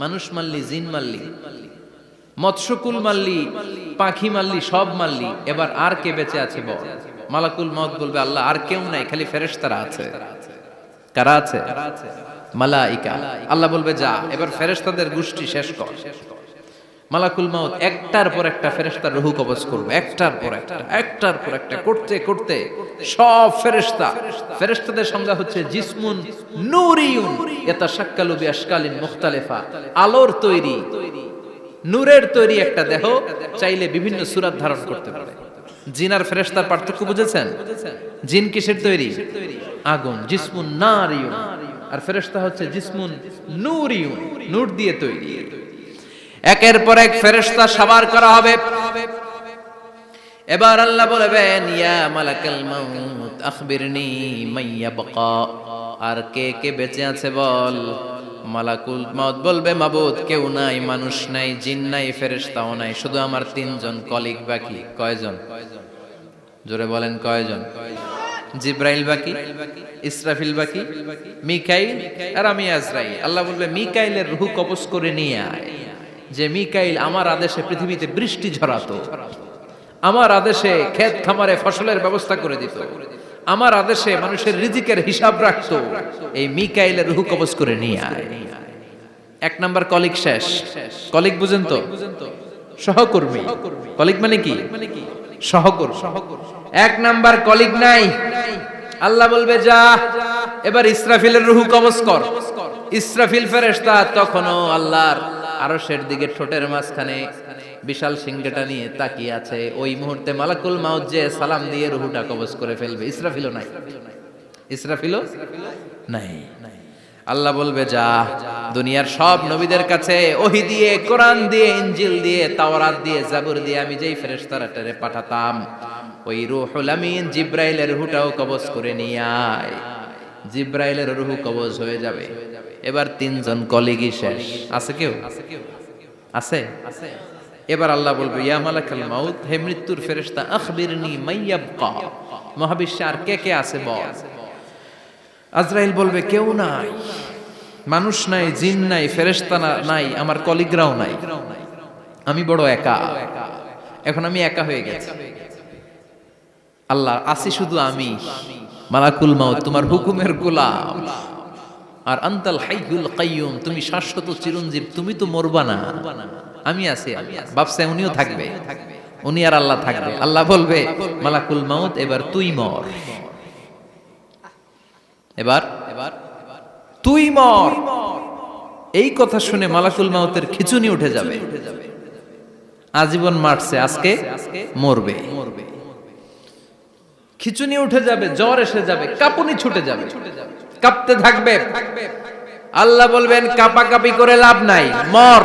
মানুষ মারলি, জিন মারলি, মৎস্যকুল মারলি, পাখি মারলি, সব মারলি, এবার আর কে বেঁচে আছে বল। মালাকুল মাউত বলবে, আল্লাহ আর কেউ নাই, খালি ফেরেশতারা আছে। কারা আছে? মালাইকা। আল্লাহ বলবে, যা এবার ফেরেশতাদের গোষ্ঠী শেষ কর। মালাকুল মাউত একটার পর একটা ফেরেশতার রূহ কবজ করবে, একটার পর একটা, একটার পর একটা করতে করতে সব ফেরেশতা। ফেরেশতাদের সংজ্ঞা হচ্ছে জিসমুন নূরিয়ুন ইয়াতাশাক্কালু বিআশকালিন মুখতালিফা, আলোর তৈরি, নূরের তৈরি একটা দেহ, চাইলে বিভিন্ন সূরত ধারণ করতে পারে। জিন আর ফেরেশতার পার্থক্য বুঝেছেন? জিন কিসের তৈরি? আগুন, জিসমুন নারিয়ুন। আর ফেরেশতা হচ্ছে জিসমুন নূরিয়ুন, নূর দিয়ে তৈরি। একের পর এক ফেরেশতা সবার করা হবে। এবার আল্লাহ বলবেন, ইয়া মালাকুল মাউত আখবিরনি মাইয়াবকা, আর কে কে বেঁচে আছে বল। মালাকুল মাউত বলবে, মাবুদ কেউ নাই, মানুষ নাই, জিন নাই, ফেরেশতাও নাই, শুধু আমার 3 জন কলিগ বাকি। কয়জন? জোরে বলেন, কয়জন? জিব্রাইল বাকি, ইসরাফিল বাকি, মিকাইল আর আমি আজরাইল। আল্লাহ বলবে, মিকাইলের রূহ কবজ করে নিয়ে আয়। যে মিকাইল আমার আদেশে পৃথিবীতে বৃষ্টি ঝরাতো, আমার আদেশে ক্ষেত খামারে ফসলের ব্যবস্থা করে দিত, আমার আদেশে মানুষের রিজিকের হিসাব রাখতো, এই মিকাইলের রূহ কবজ করে নিয়ে আয়। 1 নাম্বার কলিগ শেষ। কলিগ বুঝেন তো? সহকর্মী। কলিগ মানে কি? সহকর্মী। 1 নাম্বার কলিগ নাই। আল্লাহ বলবে, যা এবার ইসরাফিলের রূহ কবজ কর। ইসরাফিল ফেরেশতা তখনও আল্লাহর আরশের দিকে ঠোঁটের মাঝখানে বিশাল সিংহটা নিয়ে তাকিয়ে আছে। ওই মুহূর্তে মালাকুল মাউত যে সালাম দিয়ে রূহটা কবজ করে ফেলবে। ইসরাফিলও নাই, ইসরাফিলও নাই। আল্লাহ বলবে, যা দুনিয়ার সব নবীদের কাছে ওহী দিয়ে, কোরআন দিয়ে, ইনজিল দিয়ে, তাওরাত দিয়ে, জাবুর দিয়ে আমি যেই ফেরেশতারে পাঠাতাম, ওই রূহুল আমিন জিব্রাইলের রূহটাও কবজ করে নিয়ে আয়। জিব্রাইলের রূহ কবজ হয়ে যাবে। এবার 3 জন কলিগই শেষ। আছে কেউ? আছে? এবার আল্লাহ বলবে, ইয়া মালাকুল মাউত, হে মৃত্যুর ফেরেশতা, আখবিরনি মাইয়াবকা, মহাবিশ্বে আর কে কে আছে বল। আজরাইল বলবে, কেউ নাই, মানুষ নাই, জিন নাই, ফেরেশতা নাই, আমার কলিগরাও নাই, আমি বড় একা। এখন আমি একা হয়ে গেছি। আল্লাহ, আসি শুধু আমি। মালাকুল মাউত তোমার হুকুমের গোলাম, আর আনতাল হাইয়ুল কাইয়ুম, তুমি শাশ্বত চিরঞ্জীব, তুমি তো মরবা না, আমি আছি। ভাবছে উনিও থাকবে, উনি আর আল্লাহ থাকবে। আল্লাহ বলবে মালাকুল মাউত এবার তুই মর, এবার তুই মর। এই কথা শুনে মালাকুল মাউতের খিচুনি উঠে যাবে। আজীবন মারছে, আজকে মরবে। খিচুনি উঠে যাবে, জ্বর এসে যাবে, কাঁপুনি ছুটে যাবে, কাঁপতে থাকবে। আল্লাহ বলবেন কাঁপাকাঁপি করে লাভ নাই, মর।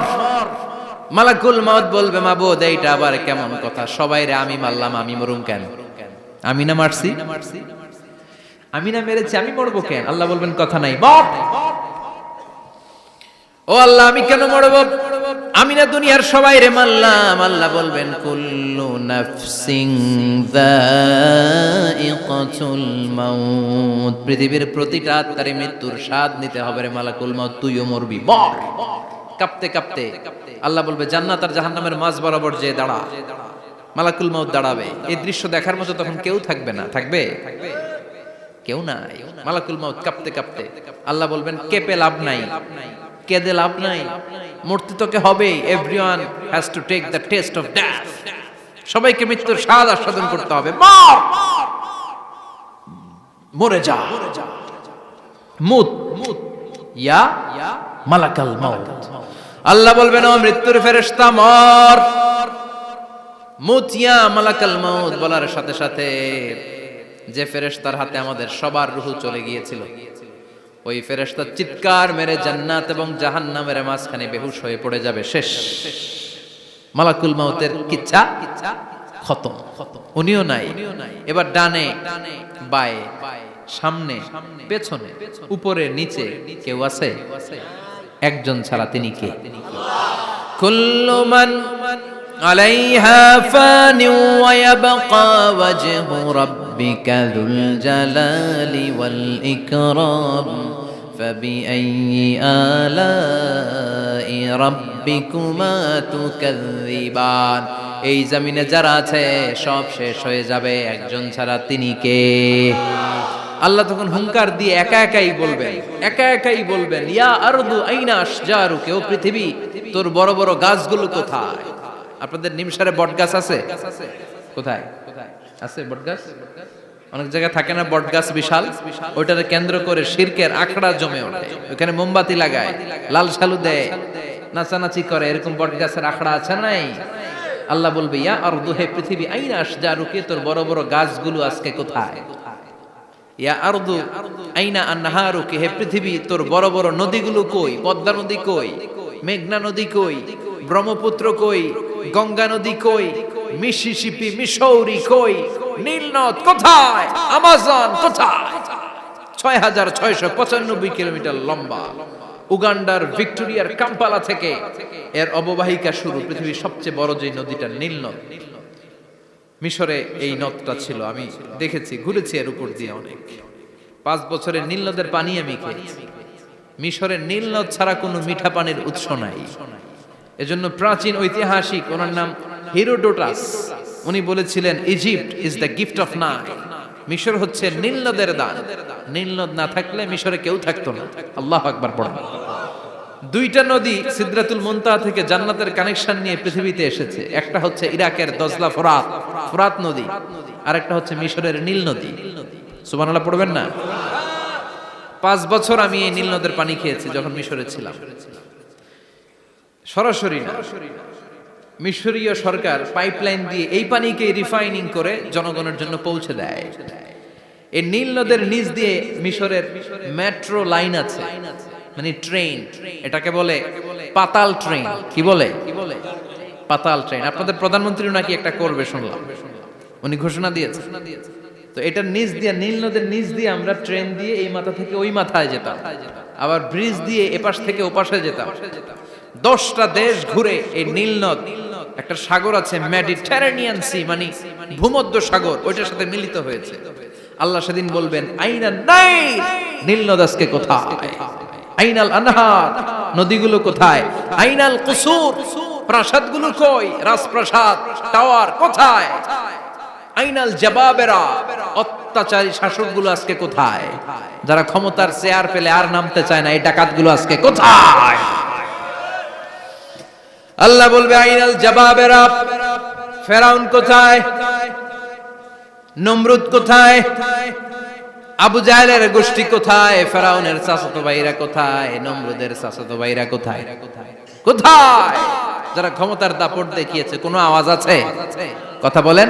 মালাকুল মাউত বলবে মাবুদ এইটা আবার কেমন কথা, সবাই রে আমি মারলাম, আমি মরুম কেন? আমি না মারছি, আমি না মেরেছি, আমি মরবো কেন? আল্লাহ বলবেন কথা নাই, মর। ও আল্লাহ আমি কেন মরবো? আমি না দুনিয়ার সবাই রে মারলাম। আল্লাহ বলবেন কুল্লু নাফসিন যায়িকাতুল মাউত, পৃথিবীর প্রতিটা আত্মারে মৃত্যুর স্বাদ নিতে হবে রে মালাকুল মাউত, তুইও মরবি, মর। কাঁপতে কাঁপতে আল্লাহ বলবে জান্নাত আর জাহান্নামের মাঝ বরাবর যে দাঁড়া। মালাকুল মাউত দাঁড়াবে, এই দৃশ্য দেখার মতো তখন কেউ থাকবে না, থাকবে কেউ নাই। মালাকুল মাউত কাঁপতে কাঁপতে আল্লাহ বলবেন কেঁপে লাভ নাই, কেঁদে লাভ নাই, মরতে তোকে হবে। Everyone has to take the test of death, সবাইকে মৃত্যুর স্বাদ আস্বাদন করতে হবে। মর, মরে যা, মুত ইয়া মালাকাল মাউত। আল্লাহ বলবেন ও মৃত্যুর ফেরেশতা মর, মুত ইয়া মালাকাল মাউত। বলার সাথে সাথে যে ফেরেশতার হাতে আমাদের সবার রূহ চলে গিয়েছিল, ওই ফেরেশতা চিৎকার মেরে জান্নাত এবং জাহান্নামের মাঝখানে বেহুশ হয়ে পড়ে যাবে, শেষ। মালাকুল মাউতের কিচ্ছা খতম, উনিও নাই। এবার ডানে বায়ে, সামনে পেছনে, উপরে নিচে কেউ আছে? একজন ছাড়া, তিনি কে? কুল্লু মান আলাইহা ফানি ওয়া ইয়াবকা ওয়াজহু রাব্বিকা যুল জালালি ওয়াল ইকরাম ফাবিআইয়ি আলাই রাব্বিকুমা তুকাযযিবান। এই জমিনে যারা আছে সব শেষ হয়ে যাবে, একজন ছাড়া, তিনি কে? আল্লাহ তখন হুঙ্কার দিয়ে একা একাই বলবেন, একা একাই বলবেন ইয়া আরদু আইনা আশজারুকা, ও পৃথিবী তোর বড় বড় গাছগুলো কোথায়? আপনাদের নিমসারে বট গাছ আছে? কোথায় আছে বট গাছ? অনেক জায়গায় থাকে না বট গাছ বিশাল, ওইটাকে কেন্দ্র করে শিরকের আখড়া জমে ওঠে, ওখানে মোমবাতি লাগায়, লাল শালু দেয়, নাচানাচি করে, এরকম বট গাছের আখড়া আছে নাই? আল্লাহ বলবে ইয়া আরদু, হে পৃথিবী, আইনা আশজারুকা, তোর বড় বড় গাছগুলো আজকে কোথায়? ইয়া আরদু আইনা আনহারুকা, হে পৃথিবী তোর বড় বড় নদীগুলো কই? পদ্মা নদী কই? মেঘনা নদী কই? ব্রহ্মপুত্র কই? গঙ্গা নদী কই? মিসিসিপি, মিসৌরি কই? নীল নদ কোথায়? আমাজন কোথায়? ৬৬৯৫ কিলোমিটার লম্বা, উগান্ডার ভিক্টোরিয়ার কাম্পালা থেকে এর অববাহিকা শুরু। পৃথিবীর সবচেয়ে বড় যে নদীটা নীল নদ, মিশরে এই নদটা ছিল। আমি দেখেছি, ঘুরেছি এর উপর দিয়ে অনেক। 5 বছরের নীল নদের পানি আমি খেয়েছি। মিশরের নীল নদ ছাড়া কোনো মিঠা পানির উৎস নাই। এজন্য প্রাচীন ঐতিহাসিক, ওনার নাম হেরোডোটাস, উনি বলেছিলেন Egypt is the gift of Nile, মিশর হচ্ছে নীল নদের দান। নীল নদ না থাকলে মিশরে কেউ থাকতো না। আল্লাহু আকবার পড়েন। দুইটা নদী সিদরাতুল মুনতাহা থেকে জান্নাতের কানেকশন নিয়ে পৃথিবীতে এসেছে। একটা হচ্ছে ইরাকের দজলা ফোরাত নদী, আর একটা হচ্ছে মিশরের নীল নদী। সুবহানাল্লাহ পড়বেন না? 5 বছর আমি এই নীল নদের পানি খেয়েছি যখন মিশরে ছিলাম। সরাসরি না, মিশরীয় সরকার পাইপলাইন দিয়ে এই পানিকে রিফাইনিং করে জনগণের জন্য পৌঁছে দেয়। এই নীল নদের নিচ দিয়ে মিশরের মেট্রো লাইন আছে, মানে ট্রেন, এটাকে বলে পাতাল ট্রেন। কি বলে? পাতাল ট্রেন। আপনাদের প্রধানমন্ত্রী নাকি একটা করবে শুনলাম, উনি ঘোষণা দিয়েছে। তো এটার নিচ দিয়ে, নীল নদের নিচ দিয়ে আমরা ট্রেন দিয়ে এই মাথা থেকে ওই মাথায় যেতাম, আবার ব্রিজ দিয়ে এপাশ থেকে ওপাশে যেতাম। 10টা দেশ ঘুরে এই নীল নদ, একটা সাগর আছে মেডিটেরেনিয়ান সি, মানে ভূমধ্য সাগর, ওইটার সাথে মিলিত হয়েছে। আল্লাহ সেদিন বলবেন আইনা নাই, নীল নদ আজকে কোথায়? আইনাল আনহার, নদীগুলো কোথায়? আইনাল কুসুর, প্রাসাদগুলো কই? রাজপ্রাসাদ, টাওয়ার কোথায়? আইনাল জাবাবেরা, অত্যাচারী শাসকগুলো আজকে কোথায়? যারা ক্ষমতার চেয়ার পেলে আর নামতে চায় না, এই ডাকাতগুলো আজকে কোথায়? আল্লাহ বলবে আইনাল জাবাবেরা, ফেরাউন কোথায়? নমরুদ কোথায়? আবু জাহেলের গোষ্ঠী কোথায়? ফেরাউনের চাচাতো ভাইরা কোথায়? নমরুদের চাচাতো ভাইরা কোথায়? কোথায়? যারা ক্ষমতার দাপট দেখিয়েছে, কোনো আওয়াজ আছে? কথা বলেন।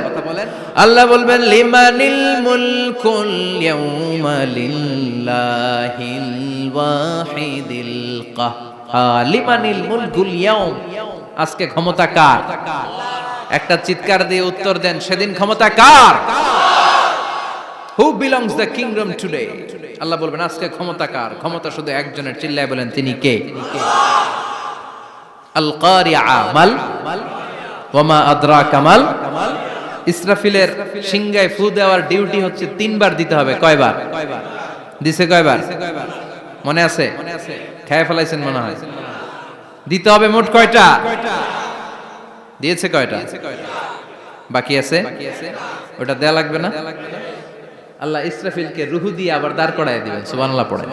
আল্লাহ বলবেন লিমানিল মুলকুল ইয়াউমা লিল্লাহিল ওয়াহিদিল কাহ্হার। লিমানিল মুলকুল ইয়াউম, আজকে ক্ষমতা কার? একটা চিৎকার দিয়ে উত্তর দেন, সেদিন ক্ষমতা কার? Who belongs the kingdom today? আল্লাহ বলবেন আজকে ক্ষমতা কার? ক্ষমতা শুধু একজনের, চিল্লায় বলেন তিনি কে? আল কারিআ মাল ওয়া মা আদরাকা মাল। ইসরাফিলের সিংহায় ফু দেওয়ার ডিউটি হচ্ছে 3 বার দিতে হবে। কয়বার দিছে? কয়বার মনে আছে? খেয়ে ফেলাইছেন মনে হয়। দিতে হবে মোট কয়টা? দিয়েছে কয়টা? বাকি আছে? ওটা দেয়া লাগবে না? আল্লাহ ইসরাফিলকে রুহু দিয়ে আবার দাঁড় করায় দিবেন। সুবহানাল্লাহ পড়ে।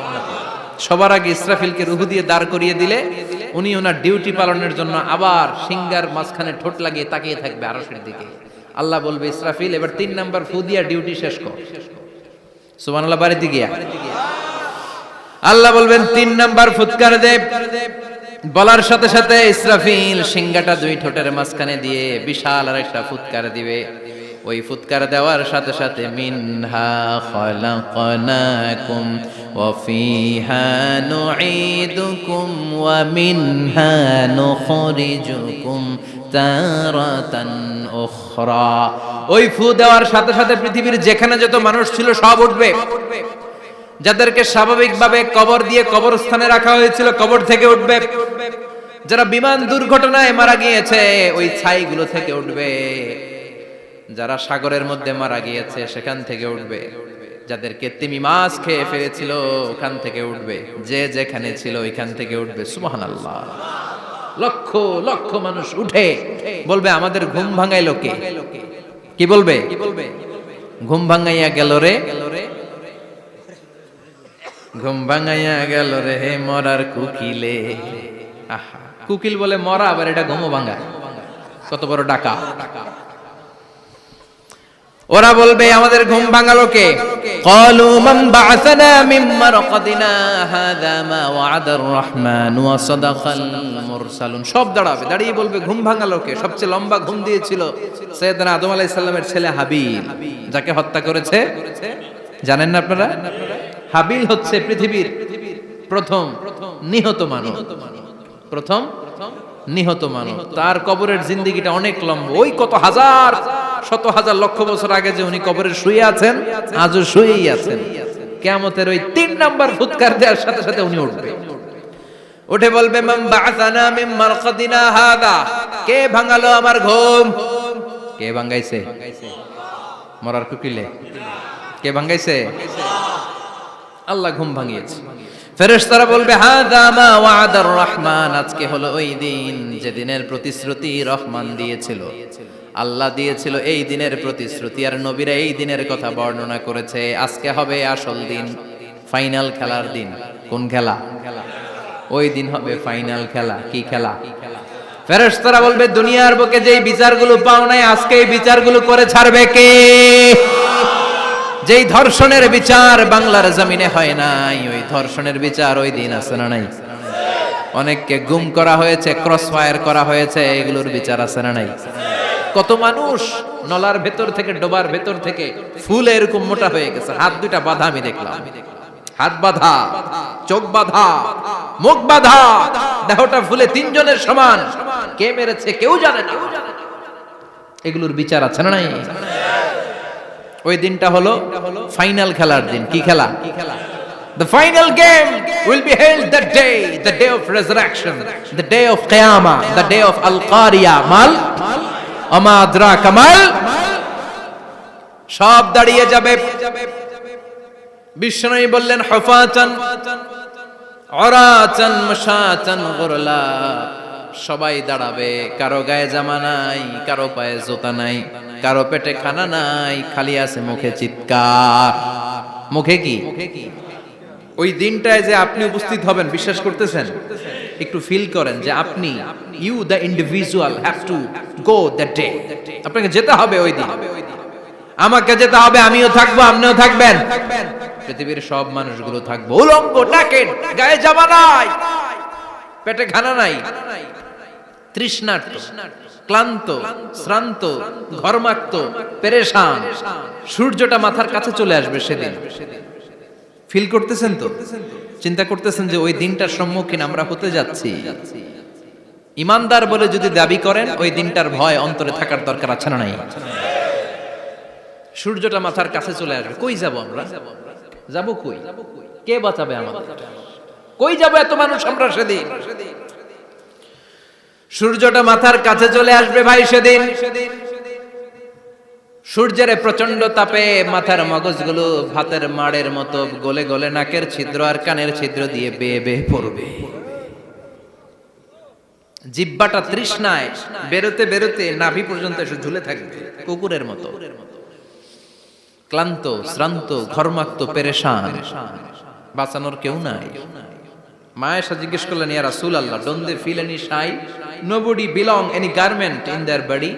সবার আগে ইসরাফিলকে রুহু দিয়ে দাঁড় করিয়ে দিলে উনি ওনার ডিউটি পালনের জন্য আবার সিংহার মাঝখানে ঠোঁট লাগিয়ে তাকিয়ে থাকবে আরশের দিকে। আল্লাহ বলবে ইসরাফিল এবার 3 নাম্বার ফু দিয়া ডিউটি শেষ কর। সুবহানাল্লাহ। বাড়িতে গিয়া আল্লাহ বলবেন 3 নাম্বার ফুৎকার দে। বলার সাথে সাথে ইসরাফিল সিংহাটা 2 ঠোঁটের মাঝখানে দিয়ে বিশাল আরেকটা ফুৎকার দিবে। ওই ফুৎকার দেওয়ার সাথে সাথে মিনহা খালাকনাকুম ওয়া ফিহা নুঈদুকুম ওয়া মিনহা নুখরিজুকুম তারাতান উখরা। ওই ফু দেওয়ার সাথে সাথে পৃথিবীর যেখানে যত মানুষ ছিল সব উঠবে। যাদেরকে স্বাভাবিকভাবে কবর দিয়ে কবরস্থানে রাখা হয়েছিল কবর থেকে উঠবে। যারা বিমান দুর্ঘটনায় মারা গিয়েছে ওই ছাইগুলো থেকে উঠবে। যারা সাগরের মধ্যে মারা গিয়েছে সেখান থেকে উঠবে। যাদেরকে তিমি মাছ খেয়ে ফেলেছিল ওখান থেকে উঠবে। যে যেখানে ছিল ওইখান থেকে উঠবে। সুবহানাল্লাহ। লক্ষ লক্ষ মানুষ উঠে বলবে আমাদের ঘুম ভাঙাইলো কে? কি বলবে? ঘুম ভাঙাইয়া গেল রে, ঘুম ভাঙাইয়া গেল রে মরার কুকিলে। আহা, কুকিল বলে মরা, আবার এটা ঘুমো ভাঙা। কত বড় ডাকা। ওরা বলবে আমাদের ঘুম ভাঙালো কে? ক্বালু মান বা'আসানা মিন মারকাদিনা হাযা মা ওয়া'দার রহমান ওয়া সাদাকাল মুরসালুন। সব দাঁড়াবে, দাঁড়িয়ে বলবে ঘুম ভাঙালো কে? সবচেয়ে লম্বা ঘুম দিয়েছিল সাইয়েদনা আদম আলাইহিস সালামের ছেলে হাবিল, যাকে হত্যা করেছে। জানেন না আপনারা? হাবিল হচ্ছে পৃথিবীর প্রথম নিহত মানব। প্রথম নিহত মানব। তার কবরের জিন্দেগিটা অনেক লম্বা। ওই কত হাজার শত হাজার লক্ষ বছর আগে যে উনি কবরে শুয়ে আছেন, আজও শুয়েই আছেন। কিয়ামতের ওই 3 নাম্বার ফুৎকার দেওয়ার সাথে সাথে উনি উঠবে। উঠে বলবে মান বা'আসানা মিন মারকাদিনা হাযা। কে ভাঙালো আমার ঘুম? কে ভাঙাইছে? মরার কুকিলে কে ভাঙাইছে? আল্লাহ ঘুম ভাঙিয়েছে। ফেরেশতারা বলবে হাযা মা ওয়া'দার রহমান। আজকে হলো ওই দিন যে দিনের প্রতিশ্রুতি রহমান দিয়েছিল, আল্লাহ দিয়েছিল। এই দিনের প্রতিশ্রুতি আর নবীরা এই দিনের কথা বর্ণনা করেছে। আজকে হবে আসল দিন, ফাইনাল খেলার দিন। কোন খেলা? ওই দিন হবে ফাইনাল খেলা। কি খেলা? ফেরেশতারা বলবে দুনিয়ার বুকে যেই বিচারগুলো পাও নাই আজকে এই বিচারগুলো করে ছাড়বে কে? যেই ধর্ষণের বিচার বাংলার জমিনে হয় নাই, ওই ধর্ষণের বিচার ওই দিন আছে না নাই? অনেককে গুম করা হয়েছে, ক্রস ফায়ার করা হয়েছে, এগুলোর বিচার আছে না নাই? কত মানুষ নলার ভেতর থেকে, ডোবার ভেতর থেকে ফুল এরকম মোটা হয়ে গেছে। হাত দুইটা বাঁধা আমি দেখলাম। হাত বাঁধা, চোখ বাঁধা, মুখ বাঁধা, দেহটা ফুলে 3 জনের সমান। কে মেরেছে কেউ জানে না। এগুলোর বিচার আছে না নাই? ওই দিনটা হলো ফাইনাল খেলার দিন। কি খেলা? The final game will be held that day, the day of resurrection, the day of Qiyamah, the day of Al-Qari'ah. Mal আমা আদরাকা মাল। সব দাঁড়িয়ে যাবে। বিষ্ণু বললেন হুফাতান উরাতান মাশাতান গুরলা। সবাই দাঁড়াবে, কারো গায়ে জামা নাই, কারো পায়ে জুতা নাই। কারো পেটে খানা নাই, খালি আছে মুখে চিৎকার। মুখে কি? ওই দিনটায় যে আপনি উপস্থিত হবেন, বিশ্বাস করতেছেন? একটু ফিল করেন যে আপনি, you the individual have to go that day. আপনাকে যেতে হবে ওই দিন, আমাকে যেতে হবে, আমিও থাকবো, আপনিও থাকবেন, পৃথিবীর সব মানুষগুলো থাকবো উলঙ্গ, নাকেড, গায়ে জামা নাই, পেটে খানা নাই, তৃষ্ণার্ত, ক্লান্ত, শ্রান্ত, ঘর্মাক্ত, পেরেশান। সূর্যটা মাথার কাছে চলে আসবে সেদিন। ফিল করতেছেন তো? চিন্তা করতেছেন যে ওই দিনটার সম্মুখীন আমরা হতে যাচ্ছি। ইমানদার বলে যদি দাবি করেন, ওই দিনটার ভয় অন্তরে থাকার দরকার আছে না নাই? সূর্যটা মাথার কাছে চলে আসবে, কই যাব আমরা? যাব কই? কে বাঁচাবে আমাদের? কই যাব এত মানুষ আমরা সেদিন? সূর্যটা মাথার কাছে চলে আসবে ভাই সেদিন। সূর্যের প্রচন্ড তাপে মাথার মগজগুলো ভাতের মাড়ের মতো গলে গলে নাকের ছিদ্র আর কানের ছিদ্র দিয়ে বেয়ে বেয়ে পড়বে। জিহ্বাটা তৃষ্ণায় বেরোতে বেরোতে নাভি পর্যন্ত এসে ঝুলে থাকবে কুকুরের মতো। ক্লান্ত, শ্রান্ত, ঘর্মাক্ত, পেরেশান, বাঁচানোর কেউ নাই। মায়েশা জিজ্ঞেস করলেন, ইয়া রাসূলুল্লাহ, don't they feel any shy? Nobody belong any garment in their body,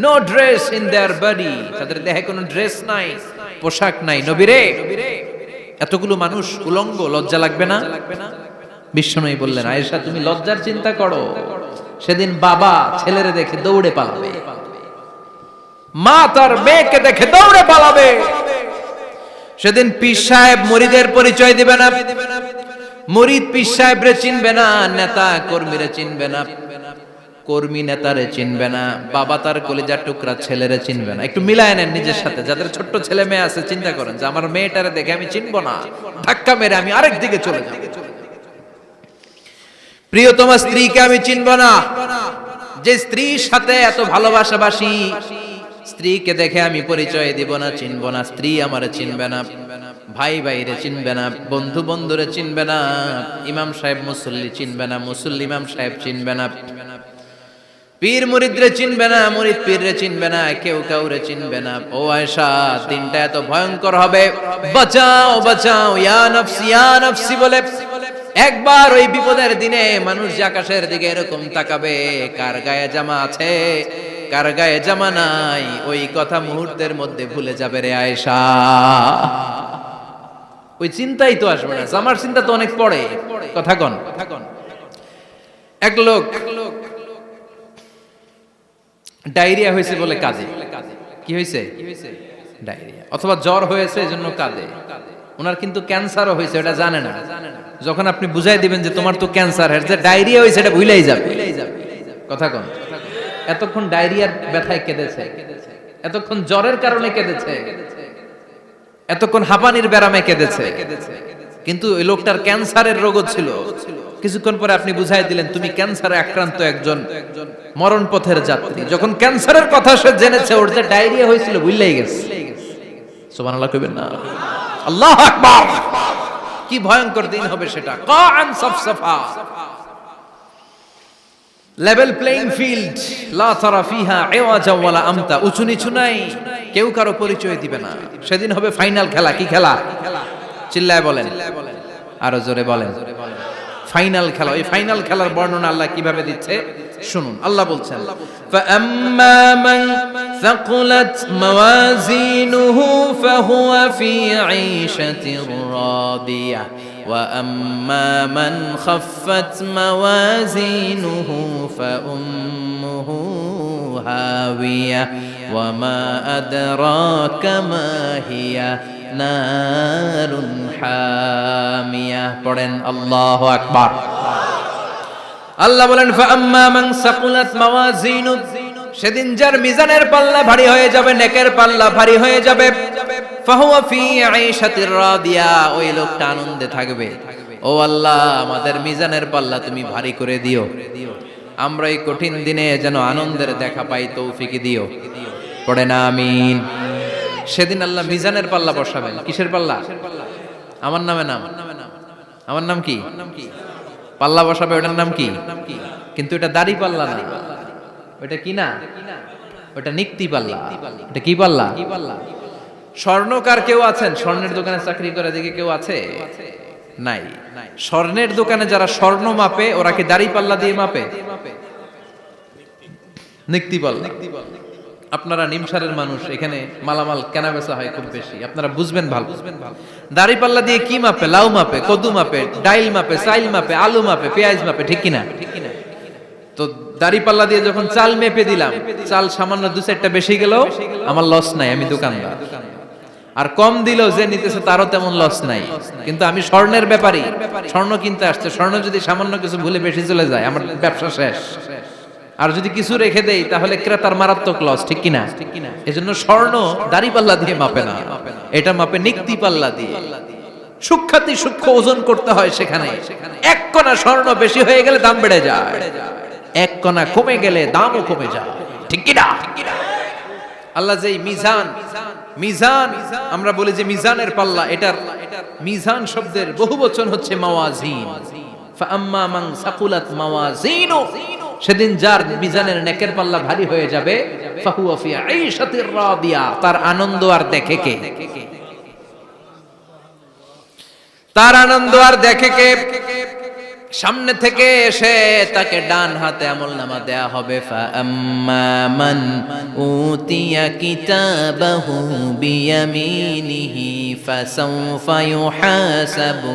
no dress in their body. তাদের দেহে কোনো ড্রেস নাই, পোশাক নাই। নবী রে, এতগুলো মানুষ উলঙ্গ, লজ্জা লাগবে না? বিশ্বনবী বললেন, আয়েশা তুমি লজ্জার চিন্তা করো, সেদিন বাবা ছেলেরে দেখে দৌড়ে পালাবে, মা তার মেয়েকে দেখে দৌড়ে পালাবে। সেদিন পীর সাহেব মুরিদের পরিচয় দিবে না, মুরিদ পীর সাহেবরে চিনবে না, নেতা কর্মীরে চিনবে না, কর্মী নেতারে চিনবে না, বাবা তার কলিজার টুকরা ছেলেরে চিনবে না। একটু মিলায় নেন নিজের সাথে। যাদের ছোট্ট ছেলে মেয়ে আছে, চিন্তা করেন যে আমার মেয়েটারে দেখে আমি চিনবো না, ধাক্কা মেরে আমি আরেক দিকে চলে যাব। প্রিয়তমা স্ত্রীকে আমি চিনবো না, যে স্ত্রীর সাথে এত ভালোবাসাবাসি, স্ত্রীকে দেখে আমি পরিচয় দিব না, চিনবো না। স্ত্রী আমারে চিনবে না, ভাই ভাইরে চিনবে না, বন্ধু বন্ধুরে চিনবে না, ইমাম সাহেব মুসল্লি চিনবে না, মুসল্লি ইমাম সাহেব চিনবে না, পীর মুরিদরে চিনবে না, মুরিদ পীররে চিনবে না, কেউ কাউরে চিনবে না। ও আয়েশা, দিনটা এত ভয়ঙ্কর হবে, বাঁচাও বাঁচাও, ইয়া নফসি ইয়া নফসি বলে একবার ওই বিপদের দিনে মানুষ যে আকাশের দিকে এরকম তাকাবে, কার গায়ে জামা আছে কার গায়ে জামা নাই, ওই কথা মুহূর্তের মধ্যে ভুলে যাবে রে আয়েশা। ওই চিন্তাই তো আসবে না, জামার চিন্তা তো অনেক পরে। কথা কন। এক লোক ডায়রিয়া হয়েছে বলে কাঁদে। কি হয়েছে? ডায়রিয়া, অথবা জ্বর হয়েছে এজন্য কাঁদে। ওনার কিন্তু ক্যান্সারও হয়েছে, এটা জানে না। যখন আপনি বুঝাই দিবেন যে তোমার তো ক্যান্সার, যে ডায়রিয়া হয়েছে এটা ভুলেই যাবে। কথা কন। এতক্ষণ ডায়রিয়ার ব্যথায় কেঁদেছে, এতক্ষণ জ্বরের কারণে কেঁদেছে, এতক্ষণ হাঁপানির ব্যারামে কেঁদেছে, কিন্তু ওই লোকটার ক্যান্সারের রোগও ছিল। কিছুক্ষণ পরে আপনি বুঝাই দিলেন তুমি ক্যান্সারে আক্রান্ত একজন মরণ পথের যাত্রী। যখন ক্যান্সারের কথা সে জেনেছে, ওর যে ডায়রিয়া হয়েছিল ভুলেই গেছে। সুবহানাল্লাহ কইবেন না? আল্লাহু আকবার। কি ভয়ঙ্কর দিন হবে সেটা। কাআন সাফসাফা, লেভেল প্লেইং ফিল্ড, লা তারা ফিহা ইওয়াজা ওয়ালা আমতা। উঁচু নিচু নাই, কেউ কারো পরিচয় দিবে না। সেদিন হবে ফাইনাল খেলা। কি খেলা? চিল্লায় বলেন, আরো জোরে বলেন। ফাইনাল খেলা। ওই ফাইনাল খেলার বর্ণনা আল্লাহ কিভাবে দিচ্ছে শুনুন। আল্লাহ বলছেন, ফাআম্মা মান সাকুলাত মাওয়াজিনুহু ফাহুয়া ফি ঈশাতির রাদিয়া ওয়া আম্মা মান খাফফাত মাওয়াজিনুহু ফাউম্মুহু হাওিয়া ওয়া মা আদরাকা মা হিয়া নারুন হামিয়া। পড়েন আল্লাহু আকবার। আল্লাহ বলেন, ফাআম্মা মান সাকুলাত মাওয়াজিনু, সেদিন যার মিজানের পাল্লা ভারী হয়ে যাবে, নেকের পাল্লা ভারী হয়ে যাবে, ফাহুয়া ফি ঈশাতির রাদিয়া, ওই লোকটা আনন্দে থাকবে। ও আল্লাহ, আমাদের মিজানের পাল্লা তুমি ভারী করে দিও, আমরা এই কঠিন দিনে যেন আনন্দের দেখা পাই, তৌফিক দিও। পড়েন আমিন। সেদিন আল্লাহ মিজানের পাল্লা বসাবেন। কিসের পাল্লা? আমার নামে নাম। আমার নাম কি? পাল্লা বসাবে, ওটার নাম কি? কিন্তু এটা দাড়ি পাল্লা না। ওটা কি না? ওটা নিক্তি পাল্লা। এটা কি পাল্লা? স্বর্ণকার কেউ আছেন? স্বর্ণের দোকানে চাকরি করে দেখে কেউ আছে? নাই। স্বর্ণের দোকানে যারা স্বর্ণ মাপে ওরা কি দাড়ি পাল্লা দিয়ে মাপে? নিক্তি পাল্লা। আপনারা নিমসারের মানুষ, এখানে মালামাল কেনা বেচা হয় খুব বেশি, আপনারা বুঝবেন ভালো। দাড়ি পাল্লা দিয়ে কি মাপে? লাউ মাপে, কদু মাপে, ডাইল মাপে, চাইল মাপে, আলু মাপে, পেঁয়াজ মাপে, ঠিক কিনা? তো দাড়ি পাল্লা দিয়ে যখন চাল মেপে দিলাম, চাল সামান্য 2-4টা বেশি গেল, আমার লস নাই, আমি দোকানদার। আর কম দিল যে নিতেছে তারও তেমন লস নাই, কিন্তু আমি স্বর্ণের ব্যাপারী, স্বর্ণ কিনতে আসছে, স্বর্ণ যদি সামান্য কিছু ভুলে বেশি চলে যায় আমার ব্যবসা শেষ। আর যদি কিছু রেখে দেই তাহলে ক্রেতার মারাত্মক লস, ঠিক কিনা? এজন্য স্বর্ণ দাড়ি পাল্লা দিয়ে মাপে না, এটা মাপে নিক্তি পাল্লা দিয়ে। সূক্ষ্মাতি সূক্ষ্ম ওজন করতে হয় সেখানে। এক কণা স্বর্ণ বেশি হয়ে গেলে দাম বেড়ে যায়, এক কণা কমে গেলে দামও কমে যায়, ঠিক কিনা? আল্লাহ যে মিজান, মিজান আমরা বলি যে মিজানের পাল্লা, এটার মিজান শব্দের বহুবচন হচ্ছে মাওয়াজিন। ফাআম্মা মান সাকুলাত মাওয়াজিনু, সেদিন যার মিজানের নেকের পাল্লা ভারী হয়ে যাবে, ফাহুয়া ফি আইশাতির রাদিয়া, তার আনন্দ আর দেখে কে? তার আনন্দ আর দেখে কে? সামনে থেকে এসে তাকে ডান হাতে আমলনামা দেয়া হবে। ফাআম্মা মান উতিয়া কিতাবাহু বিয়ামিনিহি ফাসাউফা ইউহাসাবু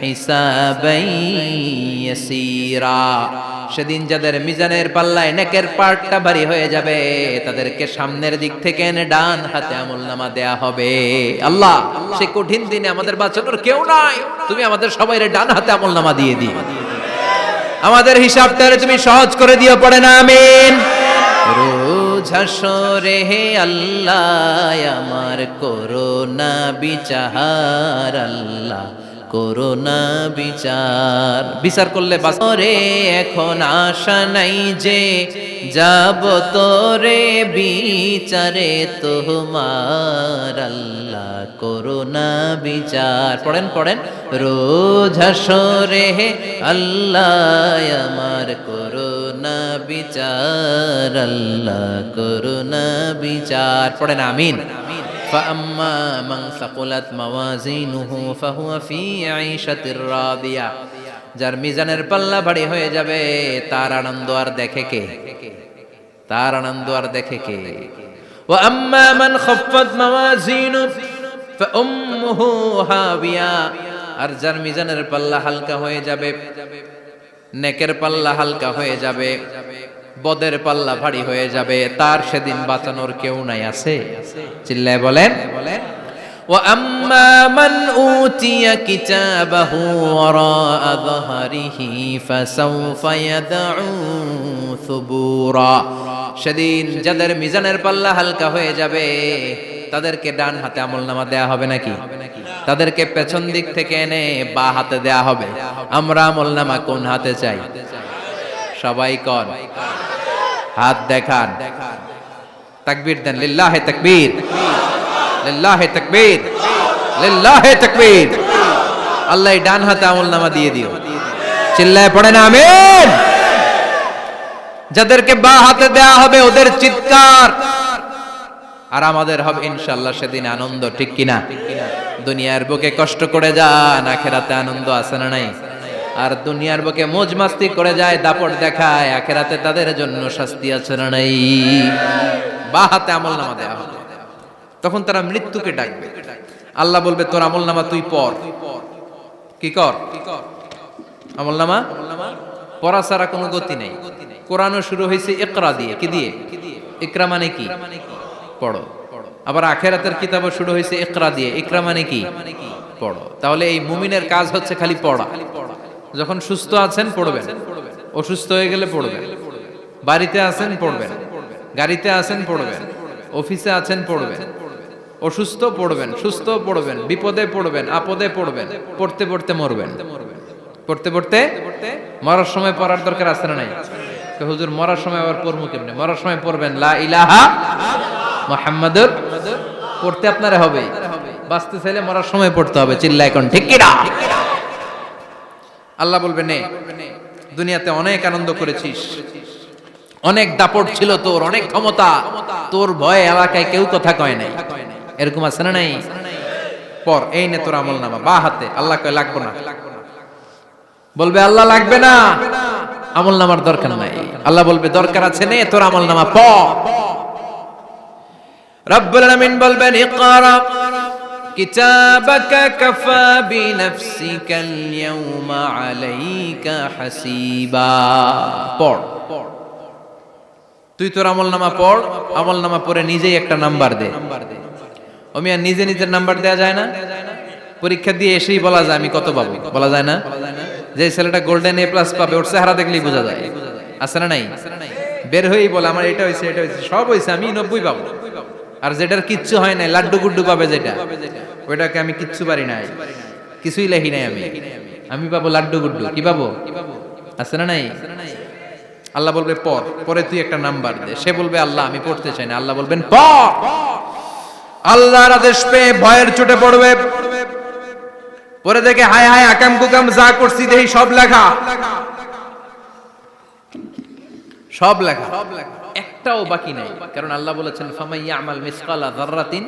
হিসাবান ইয়াসীরা, সেদিন যাদের মিজানের পাল্লায় নেকের পার্টটা ভারী হয়ে যাবে তাদেরকে সামনের দিক থেকে এনে ডান হাতে আমলনামা দেয়া হবে। আল্লাহ, সে কঠিন দিনে আমাদের বাঁচানোর কেউ নাই, তুমি আমাদের সবাইরে ডান হাতে আমলনামা দিয়ে দিও, আমাদের হিসাবটা তুমি সহজ করে দিও, পড়ে না আমিন। রোজ হাসরে হে আল্লাহ আমার করোনা বিচার, আল্লাহ করোনা বিচার, বিচার করলে বাসরে এখন আশা নাই যে যাব তোরে বিচারে তোমার, আল্লাহ করোনা বিচার। পড়েন পড়েন, রোজ হাসরে হে আল্লাহ আমার করোনা বিচার, আল্লাহ করোনা বিচার, পড়েন আমিন। فأما من ثقلت موازينه فهو في عيشة راضية, যার মিজানের পাল্লা ভারী হয়ে যাবে তার আনন্দ আর দেখে কে? তার আনন্দ আর দেখে কে? وأما من خفت موازينه فأمه هاوية, আর যার মিজানের পাল্লা হালকা হয়ে যাবে, নেকের পাল্লা হালকা হয়ে যাবে, বদের পাল্লা ভারী হয়ে যাবে, তার সেদিন বাঁচানোর কেউ নাই। আছে? চিল্লায় বলেন। ওয়া আম্মা মান উতিয়া কিতাবাহু ওয়ারাআ যাহরিহি ফাসাউফা ইয়াদউ সুবুরা, সেদিন যাদের মিজানের পাল্লা হালকা হয়ে যাবে তাদেরকে ডান হাতে আমলনামা দেয়া হবে নাকি? তাদেরকে পেছন দিক থেকে এনে বা হাতে দেয়া হবে। আমরা আমলনামা কোন হাতে চাই? সবাই কোন হাত দেখান, তাকবীর দেন, লিল্লাহে তাকবীর, লিল্লাহে তাকবীর, লিল্লাহে তাকবীর। আল্লাহ ডান হাতে আমলনামা দিয়ে দিও, চিল্লায় পড়েন আমিন। যাদেরকে বা হাতে দেয়া হবে ওদের চিৎকার আর আমাদের হবে ইনশাআল্লাহ সেদিন আনন্দ, ঠিক কিনা? দুনিয়ার বুকে কষ্ট করে যান, আখিরাতে আনন্দ আছে না নাই? আর দুনিয়ার বুকে মौज মাস্তি করে যায়, দাপট দেখায়, আখিরাতে তাদের জন্য শাস্তি আছে না নাই? বা হাতে আমলনামা দেয়া হবে, তখন তারা মৃত্যুকে ডাকবে। আল্লাহ বলবে তোর আমলনামা তুই পড়। কি কর? আমলনামা পড়া ছাড়া কোনো গতি নেই। কোরআনও শুরু হয়েছে ইকরা দিয়ে। কি দিয়ে? ইকরা মানে কি? পড়ো। আবার আখিরাতের কিতাবও শুরু হয়েছে ইকরা দিয়ে। ইকরা মানে কি? পড়ো। তাহলে এই মুমিনের কাজ হচ্ছে খালি পড়া। যখন সুস্থ আছেন পড়বেন, অসুস্থ হয়ে গেলে পড়বেন, বাড়িতে আছেন পড়বেন, গাড়িতে আছেন পড়বেন, অফিসে আছেন পড়বেন, অসুস্থ পড়বেন, সুস্থ পড়বেন, বিপদে পড়বেন, আপদে পড়বেন, পড়তে পড়তে মরবেন, পড়তে পড়তে মরার সময় পড়ার দরকার আছে না নাই? হুজুর মরার সময় আবার পড়বো কেমনে? মরার সময় পড়বেন লা ইলাহা মুহাম্মাদুর, পড়তে আপনারা হবে, বাঁচতে চাইলে মরার সময় পড়তে হবে। চিল্লা এখন ঠিক কিনা? আল্লাহ বলবে নে, দুনিয়াতে অনেক আনন্দ করেছিস, অনেক দাপট ছিল তোর, অনেক ক্ষমতা, তোর ভয়ে এলাকায় কেউ কথা কয় নাই। এরকম আছে না নাই? পর এই নে তোর আমল নামা বা হাতে। আল্লাহ কয় লাগবে না। বলবে আল্লাহ লাগবে না, আমল নামার দরকার নাই। আল্লাহ বলবে দরকার আছে, নে তোর আমল নামা পড়। রব্বুল আলামিন বলবেন ইকরা কিতাবাকা কাফা বিনাফসিকাল ইয়াউমা আলাইকা হাসিবা। পড়, তুই তোর আমল নামা পড়। আমল নামা পড়ে নিজেই একটা নাম্বার দে। আমি আর নিজে নিজের নাম্বার দেয়া যায় না? পরীক্ষা দিয়ে এসেই বলা যায় আমি কত পাবো, বলা যায় না? যে ছেলেটা গোল্ডেন এ প্লাস পাবে ওর চেহারা দেখলেই বোঝা যায়, আছে না নাই? বের হয়েই বলে আমার এটা হয়েছে, এটা হয়েছে, সব হয়েছে, আমি 90 পাবো। আর যেটার কিচ্ছু হয় নাই, লাড্ডু গুড্ডু পাবে যেটা, ওইটাকে আমি কিচ্ছু পারি নাই, কিছুই লেখি নাই, আমি পাবো লাড্ডু গুড্ডু। কি পাবো? আছে না নাই? আল্লাহ বলবে পড়, পরে তুই একটা নাম্বার দে। সে বলবে আল্লাহ আমি পড়তে চাই না। আল্লাহ বলবেন পড়। আল্লাহর আদেশ পেয়ে ভয়ের চোটে পড়বে, পরে দেখে হায় হায় আকাম কুকাম যা করছি দেখি সব লেখা, সব লেখা, একটাও বাকি নাই। কারণ আল্লাহ বলেছেন ফামাইয়া আমাল মিসকালা যাররাতিন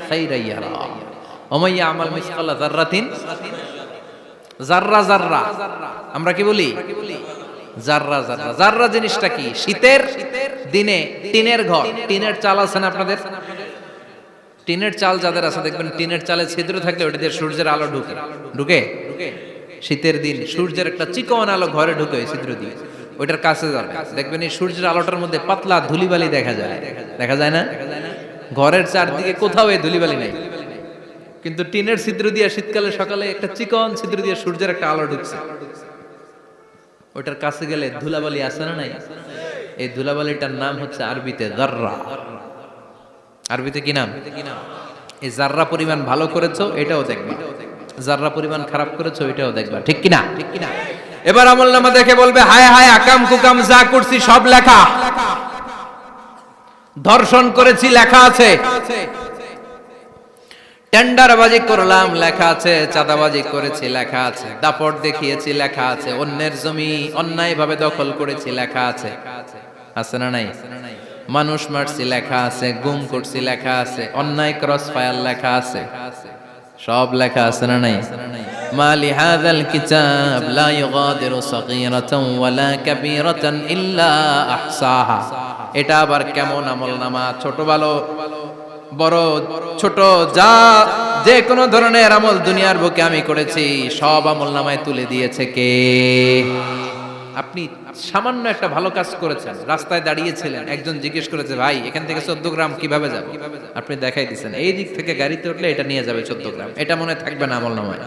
খাইরান ইয়ারা ওয়া মাইয়া আমাল মিসকালা যাররাতিন, জাররা জাররা আমরা কি বলি? জাররা জাররা। জাররা জিনিসটা কি? শীতের দিনে টিনের ঘর, টিনের চাল আছে না আপনাদের? টিনের চাল যাদের আছে দেখবেন টিনের চালে ছিদ্র থাকলে ওটা দিয়ে সূর্যের আলো ঢুকে ঢুকে শীতের দিন সূর্যের একটা চিকন আলো ঘরে ঢুকে ওই ছিদ্র দিয়ে, ওইটার কাছে যাবে দেখবেন এই সূর্যের আলোটার মধ্যে পাতলা ধুলিবালি দেখা যায়, দেখা যায় না? ঘরের চারদিকে কোথাও এই ধুলিবালি নাই, কিন্তু টিনের ছিদ্র দিয়ে শীতকালে সকালে একটা চিকন ছিদ্র দিয়ে সূর্যের একটা আলো ঢুকছে, ওইটার কাছে গেলে ধুলাবালি আছে না নাই? এই ধুলাবালিটার নাম হচ্ছে আরবিতে যাররা। আরবিতে কি নাম? এই যাররা পরিমাণ ভালো করেছো এটাও দেখবা, যাররা পরিমাণ খারাপ করেছো এটাও দেখবা, ঠিক কিনা? ঠিক কিনা? এবার আমলনামা দেখে বলবে হায় হায় আকাম কুকাম যা করছি সব লেখা, ধর্ষণ করেছি লেখা আছে, টেন্ডারবাজি করলাম লেখা আছে, চাঁদাবাজি করেছি লেখা আছে, দাপট দেখিয়েছি লেখা আছে, অন্যের জমি অন্যায়ভাবে দখল করেছি লেখা আছে, আছে না নাই? মানুষ মারছি লেখা আছে, গুম করছি লেখা আছে, অন্যায় ক্রস ফায়ার লেখা আছে, সব লেখা আছে না নাই? মালি হাযাল কিতাব লা ইউগাদিরু সাগীরাতান ওয়ালা কাবীরাতান ইল্লা আহসাহা। এটা আবার কেমন আমলনামা? ছোট ভালো বড় ছোট যা যে কোনো ধরনের আমল দুনিয়ার বুকে আমি করেছি সব আমলনামায় তুলে দিয়েছে কে? আপনি সামান্য একটা ভালো কাজ করেছেন, রাস্তায় দাঁড়িয়েছিলেন, একজন জিজ্ঞেস করেছে ভাই এখান থেকে 14 গ্রাম কিভাবে যাবে, আপনি দেখাই দিচ্ছেন এই দিক থেকে গাড়িতে উঠলে এটা নিয়ে যাবে 14 গ্রাম, এটা মনে থাকবে না আমলনামায়?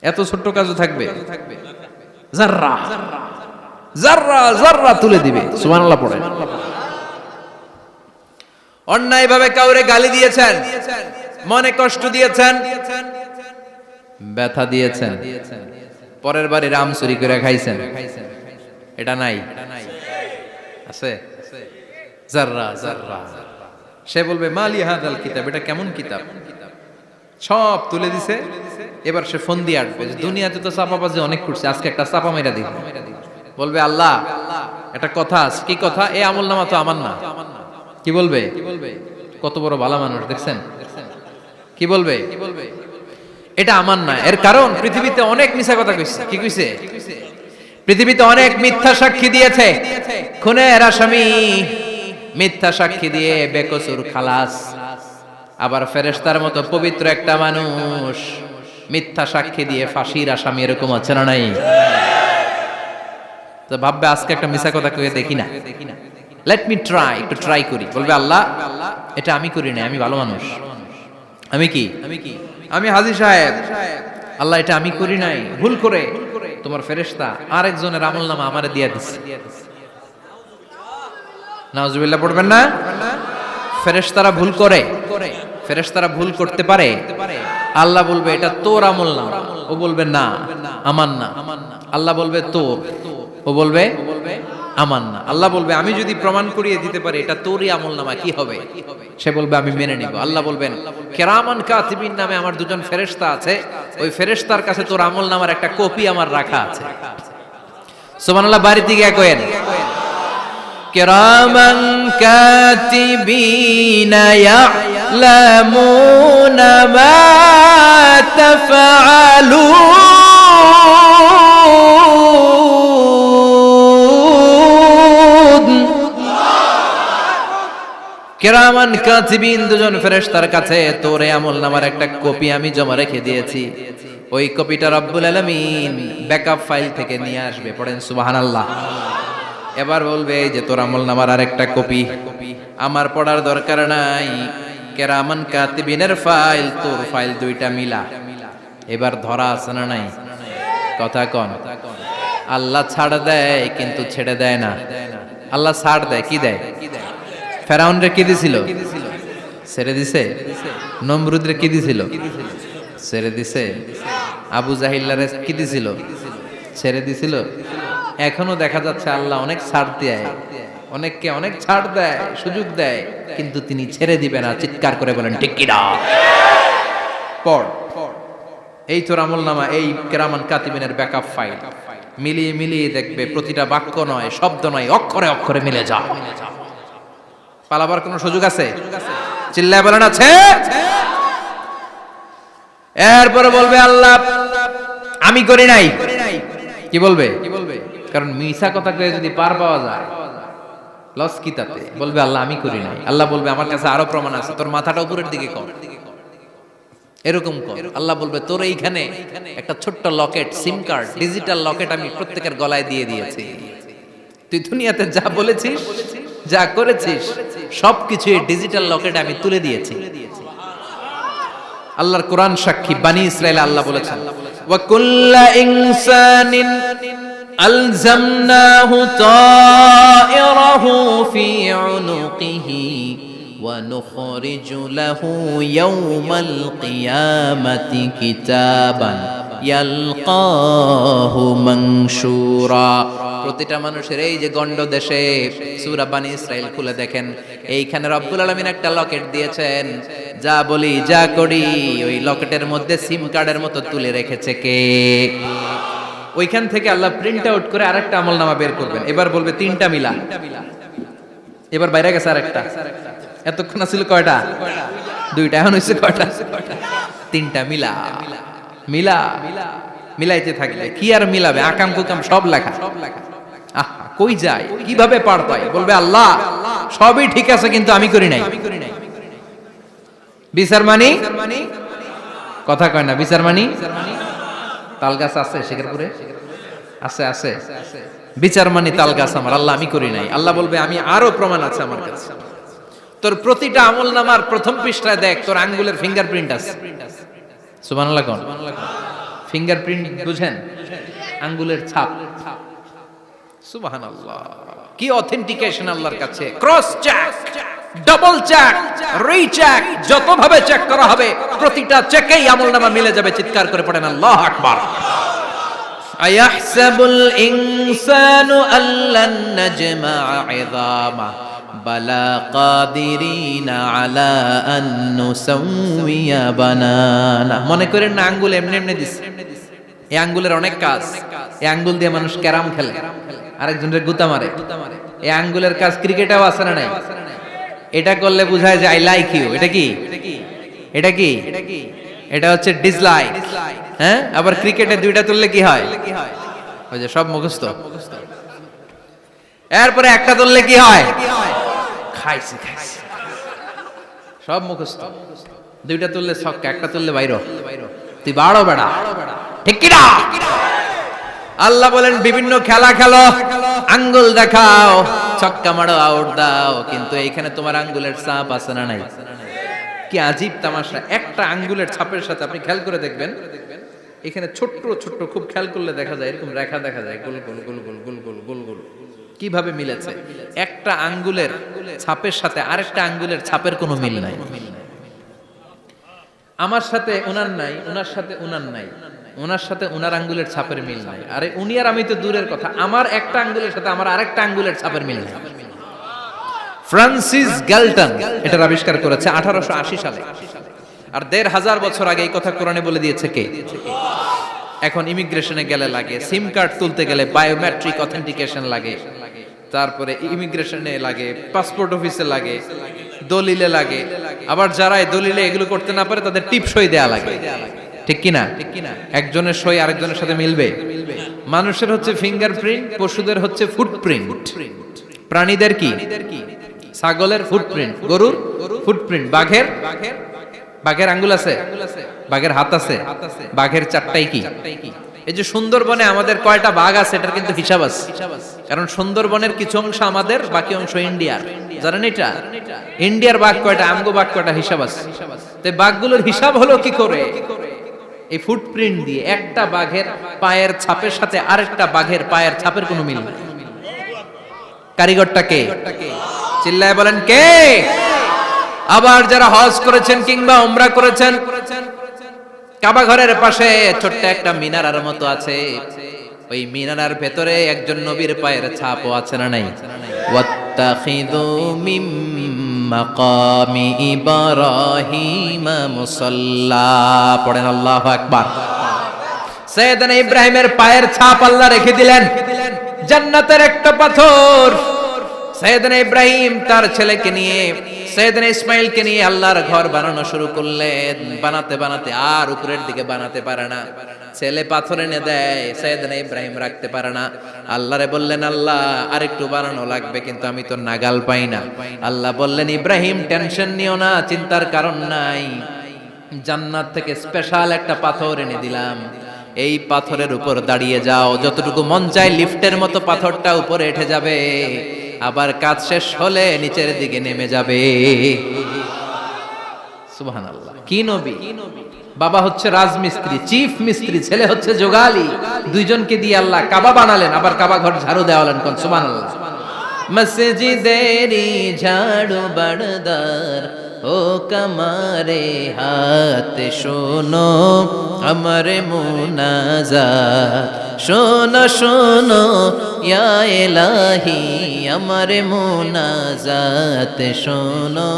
এত ছোট্ট কাজও থাকবে? যাররা যাররা যাররা তুলে দিবে। সুবহানাল্লাহ পড়ে। অন্যায়ভাবে কাউরে গালি দিয়েছেন, মনে কষ্ট দিয়েছেন, ব্যথা দিয়েছেন, পরের বাড়ি রাম চুরি করে খাইছেন, এটা নাই? আছে? যাররা যাররা। সে বলবে মালি হাযাল কিতাব, এটা কেমন কিতাব? সব তুলে দিছে। এবার সে ফোন দিয়ে আসবে, দুনিয়াতে তো চাপাবাজি অনেক করছে, আজকে একটা চাপা মেরা দিই। বলবে আল্লাহ একটা কথা আছে। কি কথা? এই আমলনামা তো আমার না। কি বলবে? কত বড় ভালো মানুষ দেখছেন? কি বলবে? এটা আমার না। এর কারণ পৃথিবীতে অনেক মিথ্যা কথা কইছে। কি কইছে? পৃথিবীতে অনেক মিথ্যা সাক্ষী দিয়েছে, খুনের আসামি মিথ্যা সাক্ষী দিয়ে বেকসুর খালাস। আবার ফেরেশতার মতো পবিত্র একটা মানুষ মিথ্যা সাক্ষী দিয়ে ফাঁসির আসামি, এরকম আছে না নাই? তো ভাববে আজকে একটা মিথ্যা কথা কয়ে দেখি না, লেট মি ট্রাই, একটু ট্রাই করি। বলবে আল্লাহ এটা আমি করি না, আমি ভালো মানুষ, আমি কি আমি হাজী সাহেব, আল্লাহ এটা আমি করি নাই, ভুল করে তোমার ফেরেশতা আরেকজনের আমলনামা আমারে দিয়ে দিছে। নাউজুবিল্লাহ পড়বেন না? ফেরেশতারা ভুল করে, ফেরেশতারা ভুল করতে পারে। আল্লাহ বলবে এটা তোর আমলনামা, ও বলবে না আমার না। আল্লাহ বলবে তোর, ও বলবে আমার না। আল্লাহ বলবে আমি যদি প্রমাণ করিয়ে দিতে পারি এটা তোরই আমলনামা, কি হবে? সে বলবে আমি মেনে নিব। আল্লাহ বলবেন কিরামান কাতিবিন নামে আমার দুজন ফেরেশতা আছে, ওই ফেরেশতার কাছে তোর আমলনামার একটা কপি আমার রাখা আছে। সুবহানাল্লাহ। বাড়িতে গিয়ে কইেন কিরামান কাতিবিনা ইয়ালামুনা মা তাফআলুন। কিরামান কাতিবিন, দুজন ফেরেশতার কাছে তোর আমলনামার একটা কপি আমি জমা রেখে দিয়েছি। ওই কপিটা রব্বুল আলামিন ব্যাকআপ ফাইল থেকে নিয়ে আসবে। পড়েন সুবহানাল্লাহ। এবার বলবে এই যে তোর আমলনামার আরেকটা কপি, আমার পড়ার দরকার নাই। কিরামান কাতিবিনের ফাইল তোর ফাইল দুইটা মিলা। এবার ধরা আছে না নাই? কথা কন। আল্লাহ ছাড় দেয় কিন্তু ছেড়ে দেয় না। আল্লাহ ছাড় দেয়, কি দেয়? ফেরাউনরে কি দিছিল? ছেড়ে দিছে। নমরুদরে কি দিছিল? ছেড়ে দিছে। আবু জাহিল্লারে কি দিছিল? ছেড়ে দিছিল। এখনো দেখা যাচ্ছে আল্লাহ অনেক ছাড় দেয়, অনেককে অনেক ছাড় দেয়, সুযোগ দেয়, কিন্তু তিনি ছেড়ে দিবে না। চিৎকার করে বলেন ঠিক কি না? পড়, এই তোর আমলনামা, এই কিরামান কাতিবিনের ব্যাকআপ ফাইল মিলিয়ে মিলিয়ে দেখবে প্রতিটা বাক্য নয়, শব্দ নয়, অক্ষরে অক্ষরে মিলে যা। পালাবার কোনো সুযোগ আছে? চিল্লায় বলেন আছে। এরপরে বলবে আল্লাহ আমি করি নাই। কি বলবে? কারণ মিছা কথা কয়ে যদি পার পাওয়া যায় লস কি তাতে? বলবে আল্লাহ আমি করি নাই। আল্লাহ বলবে আমার কাছে আরো প্রমাণ আছে, তোর মাথাটা উপরের দিকে কর, এরকম কর। আল্লাহ বলবে তোর এইখানে একটা ছোট্ট লকেট, সিম কার্ড, ডিজিটাল লকেট আমি প্রত্যেকের গলায় দিয়ে দিয়েছি। তুই দুনিয়াতে যা বলেছিস, যা করেছিস, সবকিছু এই ডিজিটাল লকেটে আমি তুলে দিয়েছি। আল্লাহর কোরআন সাক্ষী, বানি ইসরাইল আল্লাহ বলেছেন ওয়া কুল্লা ইনসানিন আলজামনাহু তায়রাহু ফি উনুকিহি ওয়া নুখরিজু লাহু ইয়াওমাল কিয়ামাতি কিতাবান ইয়ালকাহু মানশুরা। প্রতিটা মানুষের এই যে গন্ড দেশে সূরা বানি ইসরাইল খুলে দেখেন, এইখানে রব্বুল আলামিন একটা লকেট দিয়েছেন। যা বলি যা করি ওই লকেটের মধ্যে সিম কার্ডের মতো তুলে রেখেছে কে? ওইখান থেকে আল্লাহ প্রিন্ট আউট করে আরেকটা আমলনামা বের করবেন। এবার বলবে তিনটা মিলা। এবার বাইরে গেছে আরেকটা। এতক্ষণ ছিল কয়টা? দুইটা। এখন হইছে কয়টা? তিনটা মিলা। মিলা মিলাইতে থাকবে। কি আর মিলাবে? আকাম কুকাম সব লেখা। আহা, কই যায়, কিভাবে পার পায়? বলবে আল্লাহ সবই ঠিক আছে কিন্তু আমি করি নাই। বিচার মানি কথা কয় না। বিচার মানি তাল গাছ আছে শেখরপুরে? আছে আছে। বিচার মানি তাল গাছ আমার। আল্লাহ আমি করি নাই। আল্লাহ বলবে আমি আরো প্রমাণ আছে আমার কাছে। তোর প্রতিটা আমলনামার প্রথম পৃষ্ঠায় দেখ তোর আঙ্গুলের ফিঙ্গারপ্রিন্ট আছে। সুবহানাল্লাহ কোন? ফিঙ্গারপ্রিন্ট বুঝেন? আঙ্গুলের ছাপ। সুবহানাল্লাহ, কি অথেন্টিকেশন আল্লাহর কাছে। Cross check, double check, recheck, যতভাবে চেক করা হবে প্রতিটা চেকেই আমলনামা মিলে যাবে। চিৎকার করে পড়েন আল্লাহু আকবার। আয়াহসাবুল ইনসানু আল্লান নাজমা'a 'ইযামা বালা কাদিরিনা আলা আন নুসাউইয়া বানানা। মনে করেন না আঙ্গুল এমনি এমনি দিছে। এই আঙ্গুলের অনেক কাজ। এই আঙ্গুল দিয়ে মানুষ ক্যারাম খেলে, আরেকজনের গুতা মারে। এই আঙ্গুলের কাজ ক্রিকেটেও আছে না নাই? এটা করলে বোঝায় যে আই লাইক ইউ। এটা কি? এটা কি? এটা হচ্ছে ডিসলাইক। হ্যাঁ, আবার ক্রিকেটে দুইটা তুললে কি হয়? ওই যে সব মুখস্থ। এরপরে একটা তুললে কি হয়? খাইছে খাইছে, সব মুখস্থ। দুইটা তুললে ছক্কা, একটা তুললে বাইরে। তুই বাড়ো বেড়া, ঠিক কি না? আল্লাহ বলেন বিভিন্ন খেলা খেলো, আঙ্গুল দেখাও, ছক্কা মারো, আউট দাও, কিন্তু এইখানে তোমার আঙ্গুলের ছাপ আছে না নাই? কি আজীব তামাশা! একটা আঙ্গুলের ছাপের সাথে আপনি খেয়াল করে দেখবেন, এখানে ছোট্ট ছোট্ট খুব খেয়াল করলে দেখা যায় এরকম রেখা দেখা যায়, গোল গোল গোল গোল গোল গোল গোল গোল। কিভাবে মিলেছে? একটা আঙ্গুলের ছাপের সাথে আরেকটা আঙ্গুলের ছাপের কোনো মিল নাই। আমার সাথে ওনার নাই, ওনার সাথে ওনার নাই, ওনার সাথে ওনার আঙ্গুলের ছাপের মিল নাই। আরে উনি আর আমি তো দূরের কথা, আমার একটা আঙ্গুলের সাথে আমার আরেকটা আঙ্গুলের ছাপের মিল নাই। ফ্রান্সিস গ্যালটন এটার আবিষ্কার করেছে 1880 সালে। আর 1500 বছর আগে এই কথা কোরআনে বলে দিয়েছে কে? এখন ইমিগ্রেশনে গেলে লাগে, সিম কার্ড তুলতে গেলে বায়োমেট্রিক অথেন্টিকেশন লাগে, তারপরে ইমিগ্রেশনে লাগে, পাসপোর্ট অফিসে লাগে, দলিলে লাগে, আবার যারা এই দলিলে এগুলো করতে না পারে তাদের টিপ সই দেয়া লাগে, ঠিক কিনা? একজনের সই আরেকজনের সাথে মিলবে? মানুষের হচ্ছে ফিঙ্গারপ্রিন্ট, পশুদের হচ্ছে ফুটপ্রিন্ট। প্রাণীদের কি? ছাগলের ফুটপ্রিন্ট, গরুর ফুটপ্রিন্ট, বাঘের আঙ্গুল আছে, বাঘের হাত আছে, বাঘের চারটাই কি? এই যে সুন্দরবনে আমাদের কয়টা বাঘ আছে এটার কিন্তু হিসাব আছে, কারণ সুন্দরবনের কিছু অংশ আমাদের, বাকি অংশ ইন্ডিয়ার। জানেন এটা? ইন্ডিয়ার বাঘ কয়টা, আমগো বাঘ কয়টা, হিসাব আছে। তো বাঘগুলোর হিসাব হলো কি করে? এই ফুটপ্রিন্ট দিয়ে। একটা বাঘের পায়ের ছাপের সাথে আরেকটা বাঘের পায়ের ছাপের কোনো মিল নেই। কারিগরটা কে? চিল্লায় বলেন কে? আবার যারা হজ করেছেন কিংবা উমরা করেছেন, কাবা ঘরের পাশে ছোট্ট একটা মিনারার মতো আছে, ওই মিনারার ভেতরে একজন নবীর পায়ের ছাপও আছে না নাই? ওয়াত্তাখিযু মিম মাকামি ইব্রাহিম মুসাল্লা, পড়েন আল্লাহু আকবার। সাইয়েদনা ইব্রাহিমের পায়ের ছাপ আল্লাহ রেখে দিলেন জান্নাতের একটা পাথর। সাইয়েদনা ইব্রাহিম তার ছেলেকে নিয়ে, সাইয়েদনা ইসমাইলকে নিয়ে আল্লাহর ঘর বানানো শুরু করলেন। বানাতে বানাতে আর উপরের দিকে বানাতে পারে না, ছেলে পাথর এনে দেয়, সাইয়েদনা ইব্রাহিম রাখতে পারে না। আল্লাহরে বললেন, আল্লাহ আরেকটু বানানো লাগবে, কিন্তু আমি তো নাগাল পাই না। আল্লাহ বললেন, ইব্রাহিম টেনশন নিও না, চিন্তার কারণ নাই, জান্নাত থেকে স্পেশাল একটা পাথর এনে দিলাম, এই পাথরের উপর দাঁড়িয়ে যাও, যতটুকু মন চায় লিফটের মতো পাথরটা উপরে উঠে যাবে, আবার কাজ শেষ হলে নিচের দিকে নেমে যাবে। সুবহানাল্লাহ। কি নবী! বাবা হচ্ছে রাজমিস্ত্রি, চিফ মিস্ত্রি, ছেলে হচ্ছে যোগালী, দুইজনকে দিয়ে আল্লাহ কাবা বানালেন, আবার কাবা ঘর ঝাড়ু দেওয়ালেন। কোন সুবহানাল্লাহ। মসজিদেরি ঝাড়ু বারদার ও কমারে হাত, শোনো আমার মুনাজাত, শোনো শোনো ইয়া ইলাহি আমার মুনাজাত, শোনো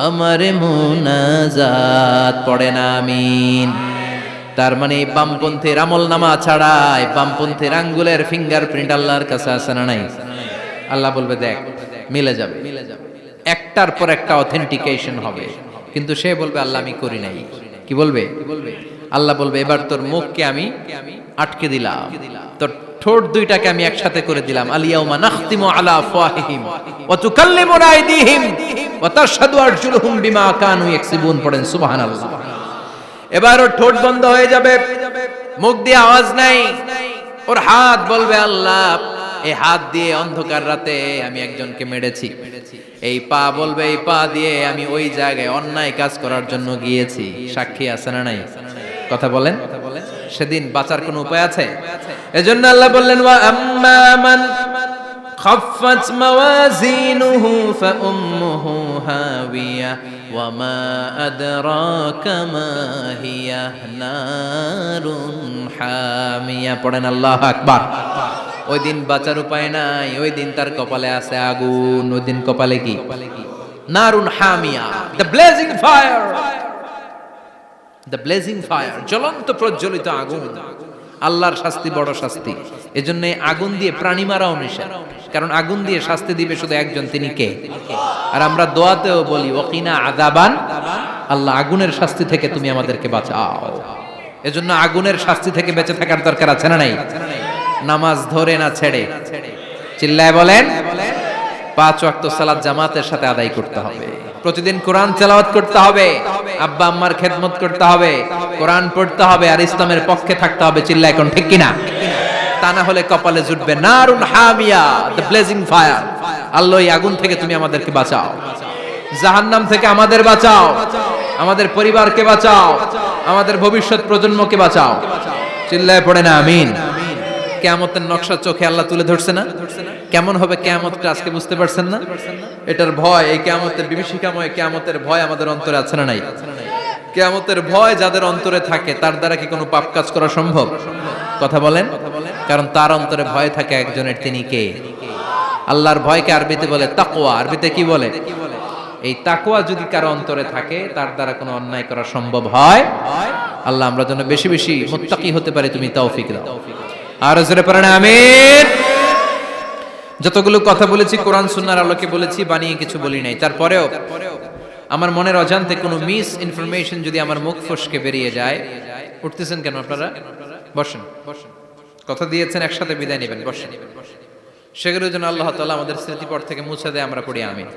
আমার মুনাজাত, পড়েন আমিন। তার মানে বামপন্থীর আমল নামা ছাড়াই বামপন্থীর আঙ্গুলের ফিঙ্গারপ্রিন্ট আল্লাহর কাছে আছে না নাই? আল্লাহ বলবে দেখ মিলে যাবে, একটার পর একটা অথেন্টিকেশন হবে, কিন্তু সে বলবে আল্লাহ আমি করি নাই। কি বলবে? আল্লাহ বলবে এবার তোর মুখকে আমি আটকে দিলাম, তোর ঠোঁট দুইটাকে আমি একসাথে করে দিলাম। আলিয়াউমা নাখতিমু আলা আফওয়াহিহিম ওয়া তুকাল্লিমুনা আইদিহিম ওয়া তাশহাদু আরজুলুহুম বিমা কানু ইয়াকসিবুন, পড়েন সুবহানাল্লাহ। এবার ওর ঠোঁট বন্ধ হয়ে যাবে, মুখ দিয়ে আওয়াজ নাই, ওর হাত বলবে আল্লাহ এই হাত দিয়ে অন্ধকার রাতে আমি একজনকে মেরেছি, এই পা বলবে এই পা দিয়ে আমি ওই জায়গায় অন্যায় কাজ করার জন্য গিয়েছি। সাক্ষী আছে না নাই? কথা বলেন। সেদিন বাঁচার কোনো উপায় আছে? এজন্য আল্লাহ বললেন, ওয়া আম্মা মান খাফফাত মাওয়াজিনুহু ফাউম্মুহু হাওিয়া ওয়া মা আদরাকা মা হিয়া নারুন হামিয়া, পড়েন আল্লাহু আকবার। ওই দিন বাঁচার উপায় নাই, ওই দিন তার কপালে আছে আগুন। ওই দিন কপালে কি? নারুন হামিয়া, the blazing fire, the blazing fire, জ্বলন্ত প্রজ্বলিত আগুন। আল্লাহর শাস্তি বড় শাস্তি। এজন্য আগুন দিয়ে প্রাণী মারাও নিষেধ, কারণ আগুন দিয়ে শাস্তি দিবে শুধু একজন, তিনি কে? আর আমরা দোয়াতেও বলি ওয়াকিনা আযাবান, আল্লাহ আগুনের শাস্তি থেকে তুমি আমাদেরকে বাঁচাও। এজন্য আগুনের শাস্তি থেকে বেঁচে থাকার দরকার আছে না নাই? নামাজ ধরে না ছেড়ে, চিল্লায় বলেন, 5 ওয়াক্ত সালাত জামাতের সাথে আদায় করতে হবে, প্রতিদিন কোরআন তেলাওয়াত করতে হবে, আব্বা আম্মার খেদমত করতে হবে, কোরআন পড়তে হবে, আর ইসলামের পক্ষে থাকতে হবে। চিল্লায় এখন ঠিক কিনা? তা না হলে কপালে জুটবে নারুন হামিয়া, দ্য ব্লেজিং ফায়ার। আল্লাহ এই আগুন থেকে তুমি আমাদেরকে বাঁচাও, জাহান্নাম থেকে আমাদের বাঁচাও, আমাদের পরিবারকে বাঁচাও, আমাদের ভবিষ্যৎ প্রজন্মকে বাঁচাও। চিল্লায় পড়ে না আমিন। কিয়ামতের নকশা চোখে আল্লাহ তুলে ধরছে না? কেমন হবে কিয়ামতটা আজকে বুঝতে পারছেন না? এটার ভয়, এই কিয়ামতের বিভীষিকাময় কিয়ামতের ভয় আমাদের অন্তরে আছে না নাই? কিয়ামতের ভয় যাদের অন্তরে থাকে তার দ্বারা কি কোনো পাপ কাজ করা সম্ভব? কথা বলেন। কারণ তার অন্তরে ভয় থাকে একজনের, তিনি কে? আল্লাহর ভয়কে আরবিতে বলে তাকওয়া। আরবিতে কি বলে? এই তাকওয়া যদি কারো অন্তরে থাকে তার দ্বারা কোনো অন্যায় করা সম্ভব হয়। আল্লাহ আমরা যেন বেশি বেশি মুত্তাকি হতে পারি, তুমি তৌফিক দাও। আর জোরে পড়েন আমিন। যতগুলো কথা বলেছি কোরআন সুন্নাহর আলোকে বলেছি, বানিয়ে কিছু বলি নাই। তারপরেও আমার মনের অজান্তে কোনো মিস ইনফরমেশন যদি আমার মুখ ফসকে বেরিয়ে যায়, উঠতেছেন কেন আপনারা? বসেন, কথা দিয়েছেন একসাথে বিদায় নেবেন, বসেন। সেগুলো যেন আল্লাহ তাআলা আমাদের স্মৃতিপট থেকে মুছে দেয়, আমরা পড়ি আমিন।